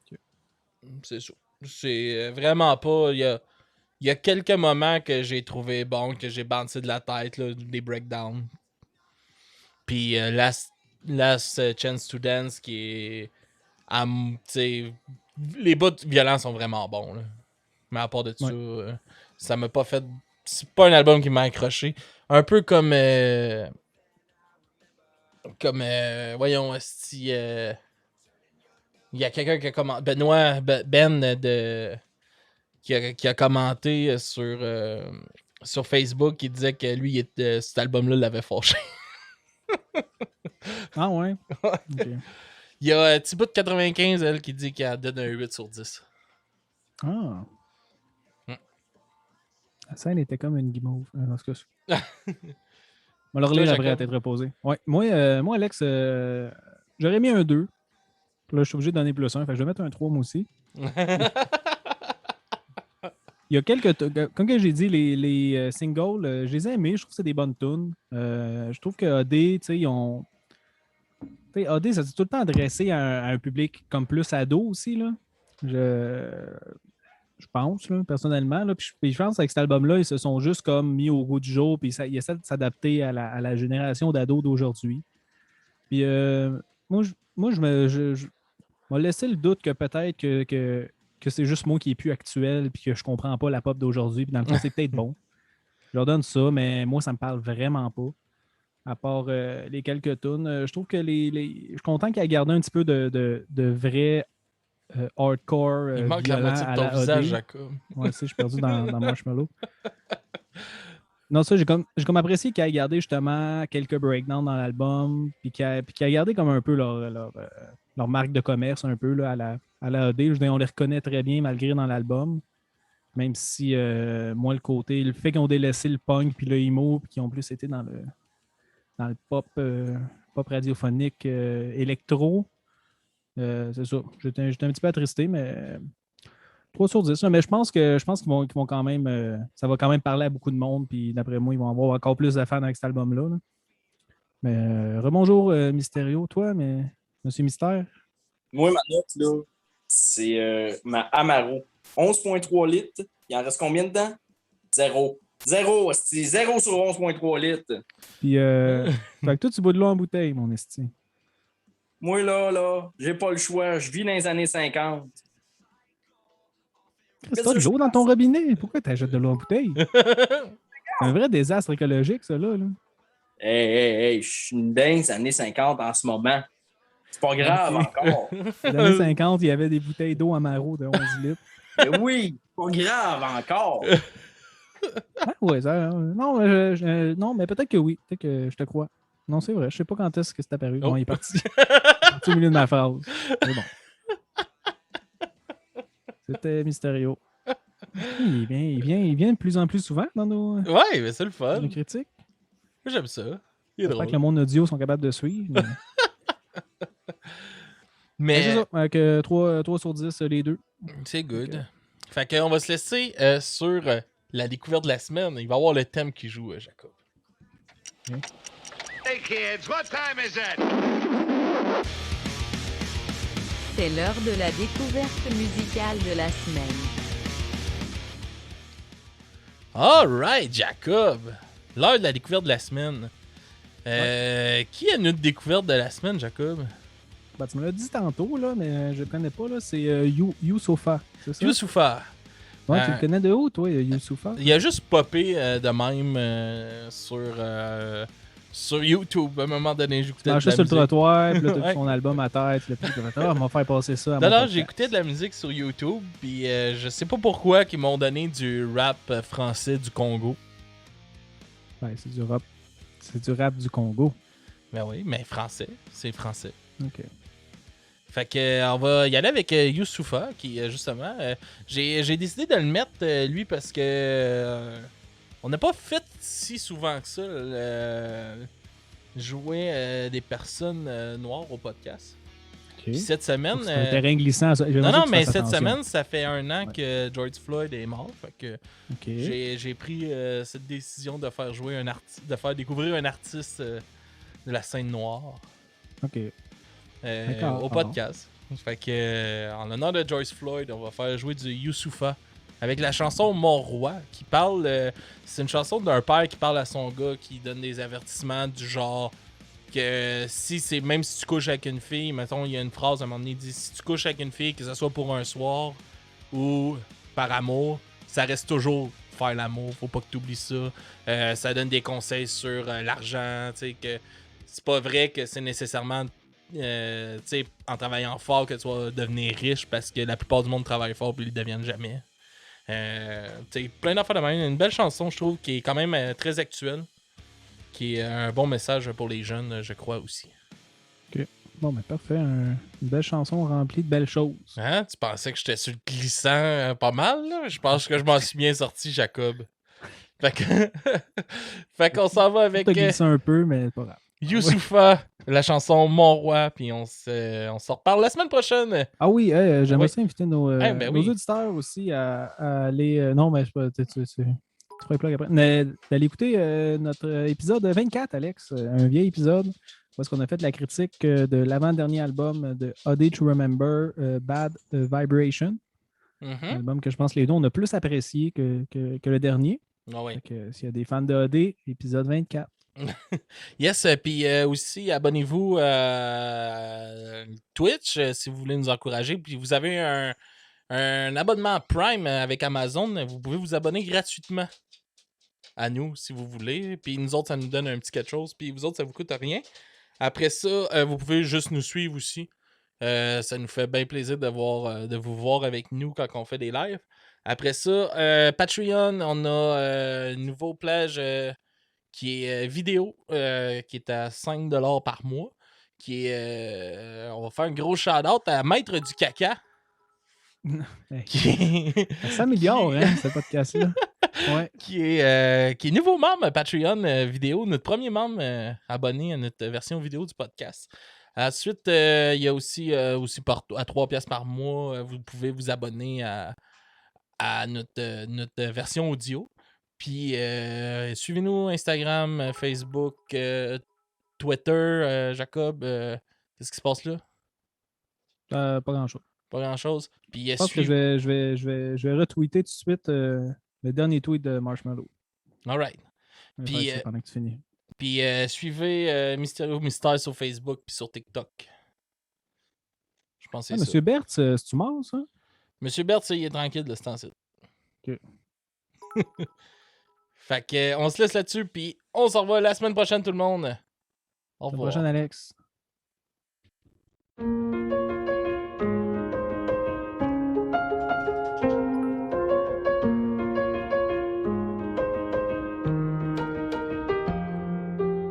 Speaker 2: Okay.
Speaker 1: C'est ça. C'est vraiment pas... Il y a quelques moments que j'ai trouvé bon, que j'ai bouncé de la tête, là, des breakdowns. Puis Last Chance to Dance qui est... les bouts violents sont vraiment bons. Là. Mais à part de ça, ça m'a pas fait... C'est pas un album qui m'a accroché. Un peu comme... voyons, il y a quelqu'un qui a commenté... Benoît qui a commenté sur Facebook qui disait que lui, cet album-là l'avait fâché.
Speaker 2: Ah ouais? Okay.
Speaker 1: Il y a Thibaut de 95, elle, qui dit qu'elle donne un 8 sur 10.
Speaker 2: Ah. La scène était comme une guimauve. Dans ce cas, on va le relire après à tête reposée. Ouais. Moi, Alex, j'aurais mis un 2. Là, je suis obligé de donner plus 1. Fait que je vais mettre un 3 moi aussi. Il y a comme j'ai dit, les singles, je les ai aimés. Je trouve que c'est des bonnes tunes. Je trouve que AD, tu sais, ils ont... AD, ça s'est tout le temps adressé à un public comme plus ado aussi, là. Je pense, là, personnellement. Là, puis je pense qu'avec cet album-là, ils se sont juste comme mis au goût du jour, puis ils essaient de s'adapter à la génération d'ados d'aujourd'hui. Puis moi, je m'a laissé le doute que peut-être que c'est juste moi qui est plus actuel, puis que je comprends pas la pop d'aujourd'hui, puis dans le fond, c'est peut-être bon. Je leur donne ça, mais moi, ça me parle vraiment pas. À part les quelques tunes. Je trouve que je suis content qu'il ait gardé un petit peu de vrai hardcore.
Speaker 1: Il manque la moitié de ton visage, Jacob.
Speaker 2: Ouais, je suis perdu dans Marshmello. Non, ça, j'ai comme apprécié qu'il ait gardé justement quelques breakdowns dans l'album, puis qu'il ait gardé comme un peu leur marque de commerce, un peu là, à la AD. Je veux dire, on les reconnaît très bien malgré dans l'album. Même si, moi, le fait qu'ils ont délaissé le punk puis le emo, puis qu'ils ont plus été dans le pop radiophonique électro. C'est ça. J'étais un petit peu attristé, mais 3 sur 10. Mais je pense qu'ils vont quand même... ça va quand même parler à beaucoup de monde, puis d'après moi, ils vont avoir encore plus de fans avec cet album-là. Là. Mais rebonjour, Mysterio, toi, mais Monsieur Mystère.
Speaker 4: Moi, ma note, là, c'est ma Amaro. 11,3 litres. Il en reste combien dedans? 0. 0, c'est 0 sur 11,3 litres.
Speaker 2: Puis, fait que toi, tu bois de l'eau en bouteille, mon esti.
Speaker 4: Moi, là, j'ai pas le choix. Je vis dans les années 50.
Speaker 2: C'est pas de l'eau dans ton robinet. Pourquoi tu achètes de l'eau en bouteille? C'est un vrai désastre écologique, ça, là.
Speaker 4: Hey, je suis une dingue des années 50 en ce moment. C'est pas grave encore.
Speaker 2: Dans les années 50, il y avait des bouteilles d'eau Amaro de 11 litres.
Speaker 4: Mais oui, pas grave encore.
Speaker 2: Ah, ouais, ça, non, mais peut-être que oui. Peut-être que je te crois. Non, c'est vrai. Je sais pas quand est-ce que c'est apparu. Bon, il est parti. Au milieu de ma phrase. C'est bon. C'était Mysterio. Il vient de plus en plus souvent dans nos,
Speaker 1: Ouais, mais c'est le fun.
Speaker 2: nos critiques.
Speaker 1: Moi, j'aime ça. Il est
Speaker 2: J'espère
Speaker 1: drôle.
Speaker 2: que le monde audio sont capables de suivre. Mais c'est
Speaker 1: Mais
Speaker 2: ça, avec 3 sur 10, les deux.
Speaker 1: c'est good.
Speaker 2: Ok.
Speaker 1: Fait qu'on va se laisser sur la découverte de la semaine. Il va y avoir le thème qui joue, Jacob.
Speaker 5: Hey kids, what time is it?
Speaker 6: C'est l'heure de la découverte musicale de la semaine.
Speaker 1: Alright, Jacob. L'heure de la découverte de la semaine. Qui a notre découverte de la semaine, Jacob?
Speaker 2: Ben, tu me l'as dit tantôt, là, mais je le connais pas. Là. C'est Youssoufa. C'est ça?
Speaker 1: Youssoufa.
Speaker 2: Ouais, tu le connais de où, toi, Youssoufa?
Speaker 1: Il a juste popé de même sur YouTube. À un moment donné, j'écoutais de la
Speaker 2: marchais sur le
Speaker 1: musique.
Speaker 2: trottoir, puis là, t'as
Speaker 1: Ouais.
Speaker 2: son album à tête. Puis là, tu on va faire passer ça à
Speaker 1: Non,
Speaker 2: mon
Speaker 1: non,
Speaker 2: podcast.
Speaker 1: j'écoutais de la musique sur YouTube, puis je sais pas pourquoi qu'ils m'ont donné du rap français du Congo.
Speaker 2: Ouais, c'est du rap. C'est du rap du Congo.
Speaker 1: Ben oui, mais français, c'est français.
Speaker 2: OK.
Speaker 1: Fait que on va y aller avec Youssoufa, qui justement, j'ai décidé de le mettre lui parce que on n'a pas fait si souvent que ça jouer des personnes noires au podcast.
Speaker 2: OK.
Speaker 1: Puis cette semaine,
Speaker 2: C'est un terrain glissant. Ça. J'aimerais
Speaker 1: non,
Speaker 2: ça
Speaker 1: non,
Speaker 2: que tu
Speaker 1: mais
Speaker 2: fasses
Speaker 1: cette
Speaker 2: attention.
Speaker 1: semaine, ça fait 1 an que George Floyd est mort. Fait que
Speaker 2: OK.
Speaker 1: j'ai pris cette décision de faire jouer de faire découvrir un artiste de la scène noire
Speaker 2: OK.
Speaker 1: au podcast. Fait que en l'honneur de George Floyd, on va faire jouer du Youssoufa avec la chanson Mon Roi qui parle. C'est une chanson d'un père qui parle à son gars qui donne des avertissements du genre que même si tu couches avec une fille, mettons, il y a une phrase à un moment donné, il dit si tu couches avec une fille, que ce soit pour un soir ou par amour, ça reste toujours faire l'amour, faut pas que tu oublies ça. Ça donne des conseils sur l'argent, tu sais, que c'est pas vrai que c'est nécessairement en travaillant fort que tu vas devenir riche parce que la plupart du monde travaille fort puis ils le deviennent jamais. Plein d'affaires de même. Une belle chanson, je trouve, qui est quand même très actuelle. Qui est un bon message pour les jeunes, je crois aussi.
Speaker 2: OK. Bon, ben parfait. Une belle chanson remplie de belles choses.
Speaker 1: Hein? Tu pensais que j'étais sur le glissant pas mal, là? Je pense que je m'en suis bien sorti, Jacob. Fait qu'on s'en va avec
Speaker 2: T'as glissé un peu, mais pas grave.
Speaker 1: Youssoufa, la chanson Mon Roi, puis on se reparle la semaine prochaine.
Speaker 2: Ah oui, j'aimerais
Speaker 1: Oui.
Speaker 2: ça inviter nos
Speaker 1: oui.
Speaker 2: auditeurs aussi à aller... non, mais je sais pas, tu feras les plugs après. Mais d'aller écouter notre épisode 24, Alex. Un vieil épisode parce qu'on a fait la critique de l'avant-dernier album de A Day to Remember, Bad Vibration.
Speaker 1: Mhm.
Speaker 2: Un album que je pense les deux on a plus apprécié que le dernier.
Speaker 1: Ah oui.
Speaker 2: Fait que, s'il y a des fans de AD, épisode 24.
Speaker 1: Yes, puis aussi, abonnez-vous à Twitch si vous voulez nous encourager. Puis vous avez un abonnement Prime avec Amazon. Vous pouvez vous abonner gratuitement à nous si vous voulez. Puis nous autres, ça nous donne un petit quelque chose. Puis vous autres, ça vous coûte rien. Après ça, vous pouvez juste nous suivre aussi. Ça nous fait bien plaisir de vous voir avec nous quand on fait des lives. Après ça, Patreon, on a un nouveau plage qui est vidéo, qui est à 5$ par mois. On va faire un gros shout-out à Maître du Caca.
Speaker 2: Hey. Ça s'améliore, hein, ce podcast-là. Ouais.
Speaker 1: qui est nouveau membre Patreon vidéo, notre premier membre abonné à notre version vidéo du podcast. Ensuite, il y a aussi à 3$ par mois, vous pouvez vous abonner à notre version audio. Puis suivez-nous Instagram, Facebook, Twitter, Jacob. Qu'est-ce qui se passe là?
Speaker 2: Pas grand-chose.
Speaker 1: Pas grand-chose. Puis
Speaker 2: Je pense que je vais retweeter tout de suite le dernier tweet de Marshmallow.
Speaker 1: Alright.
Speaker 2: Je vais
Speaker 1: Puis,
Speaker 2: faire ça pendant que tu finis.
Speaker 1: Puis suivez Mysterio Mystère sur Facebook puis sur TikTok. Je pense que c'est ça.
Speaker 2: Monsieur Berthe, c'est-tu mort, ça?
Speaker 1: Monsieur Berthe, il est tranquille de ce temps-ci.
Speaker 2: OK.
Speaker 1: Fait que on se laisse là-dessus, puis on se revoit la semaine prochaine, tout le monde. Au
Speaker 2: À la
Speaker 1: revoir.
Speaker 2: prochaine, Alex.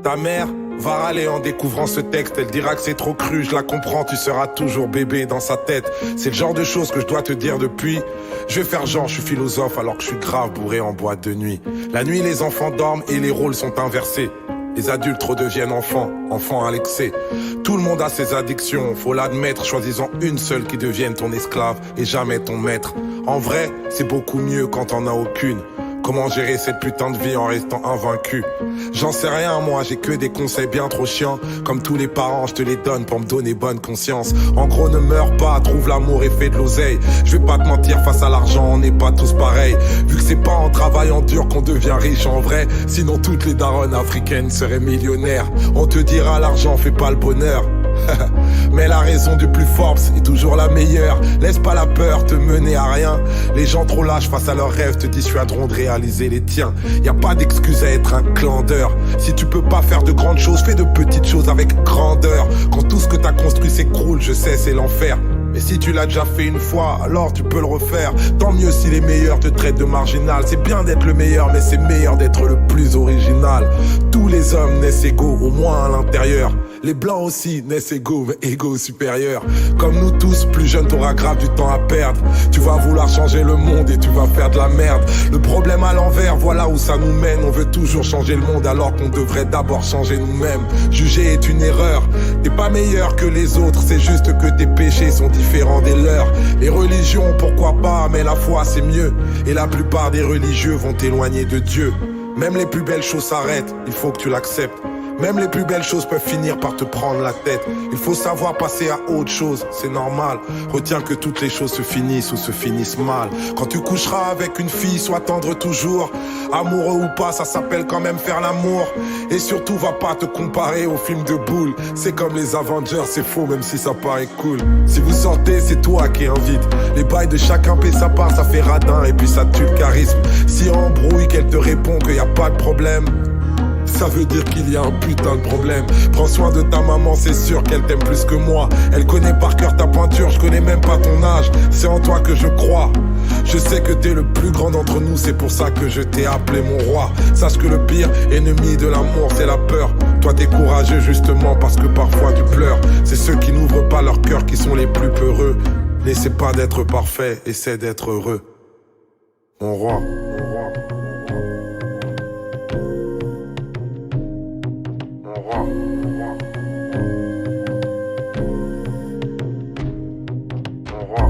Speaker 3: Ta mère
Speaker 7: Va râler en découvrant ce texte, elle dira que c'est trop cru, je la comprends, tu seras toujours bébé dans sa tête. C'est le genre de choses que je dois te dire depuis. Je vais faire genre, je suis philosophe alors que je suis grave bourré en boîte de nuit. La nuit, les enfants dorment et les rôles sont inversés. Les adultes redeviennent enfants, enfants à l'excès. Tout le monde a ses addictions, faut l'admettre, choisissant une seule qui devienne ton esclave et jamais ton maître. En vrai, c'est beaucoup mieux quand t'en as aucune. Comment gérer cette putain de vie en restant invaincu? J'en sais rien moi, j'ai que des conseils bien trop chiants. Comme tous les parents, je te les donne pour me donner bonne conscience. En gros, ne meurs pas, trouve l'amour et fais de l'oseille. Je vais pas te mentir, face à l'argent, on n'est pas tous pareils. Vu que c'est pas en travaillant dur qu'on devient riche en vrai. Sinon toutes les daronnes africaines seraient millionnaires. On te dira l'argent fait pas le bonheur. Mais la raison du plus Forbes est toujours la meilleure. Laisse pas la peur te mener à rien. Les gens trop lâches face à leurs rêves te dissuaderont de réaliser les tiens. Y a pas d'excuse à être un clandeur. Si tu peux pas faire de grandes choses, fais de petites choses avec grandeur. Quand tout ce que t'as construit s'écroule, je sais c'est l'enfer. Mais si tu l'as déjà fait une fois, alors tu peux le refaire. Tant mieux si les meilleurs te traitent de marginal. C'est bien d'être le meilleur, mais c'est meilleur d'être le plus original. Tous les hommes naissent égaux, au moins à l'intérieur. Les blancs aussi naissent égaux, mais égaux supérieurs. Comme nous tous, plus jeune t'auras grave du temps à perdre. Tu vas vouloir changer le monde et tu vas faire de la merde. Le problème à l'envers, voilà où ça nous mène. On veut toujours changer le monde alors qu'on devrait d'abord changer nous-mêmes. Juger est une erreur, t'es pas meilleur que les autres. C'est juste que tes péchés sont différents des leurs. Les religions, pourquoi pas, mais la foi c'est mieux. Et la plupart des religieux vont t'éloigner de Dieu. Même les plus belles choses s'arrêtent, il faut que tu l'acceptes. Même les plus belles choses peuvent finir par te prendre la tête. Il faut savoir passer à autre chose, c'est normal. Retiens que toutes les choses se finissent ou se finissent mal. Quand tu coucheras avec une fille, sois tendre toujours. Amoureux ou pas, ça s'appelle quand même faire l'amour. Et surtout, va pas te comparer aux films de boules. C'est comme les Avengers, c'est faux même si ça paraît cool. Si vous sortez, c'est toi qui invite. Les bails de chacun paie sa part, ça fait radin et puis ça tue le charisme. Si embrouille, qu'elle te répond qu'il y a pas de problème, ça veut dire qu'il y a un putain de problème. Prends soin de ta maman, c'est sûr qu'elle t'aime plus que moi. Elle connaît par cœur ta pointure, je connais même pas ton âge. C'est en toi que je crois. Je sais que t'es le plus grand d'entre nous, c'est pour ça que je t'ai appelé mon roi. Sache que le pire ennemi de l'amour, c'est la peur. Toi t'es courageux justement parce que parfois tu pleures. C'est ceux qui n'ouvrent pas leur cœur qui sont les plus peureux. N'essaie pas d'être parfait, essaie d'être heureux. Mon roi, mon roi. Au revoir.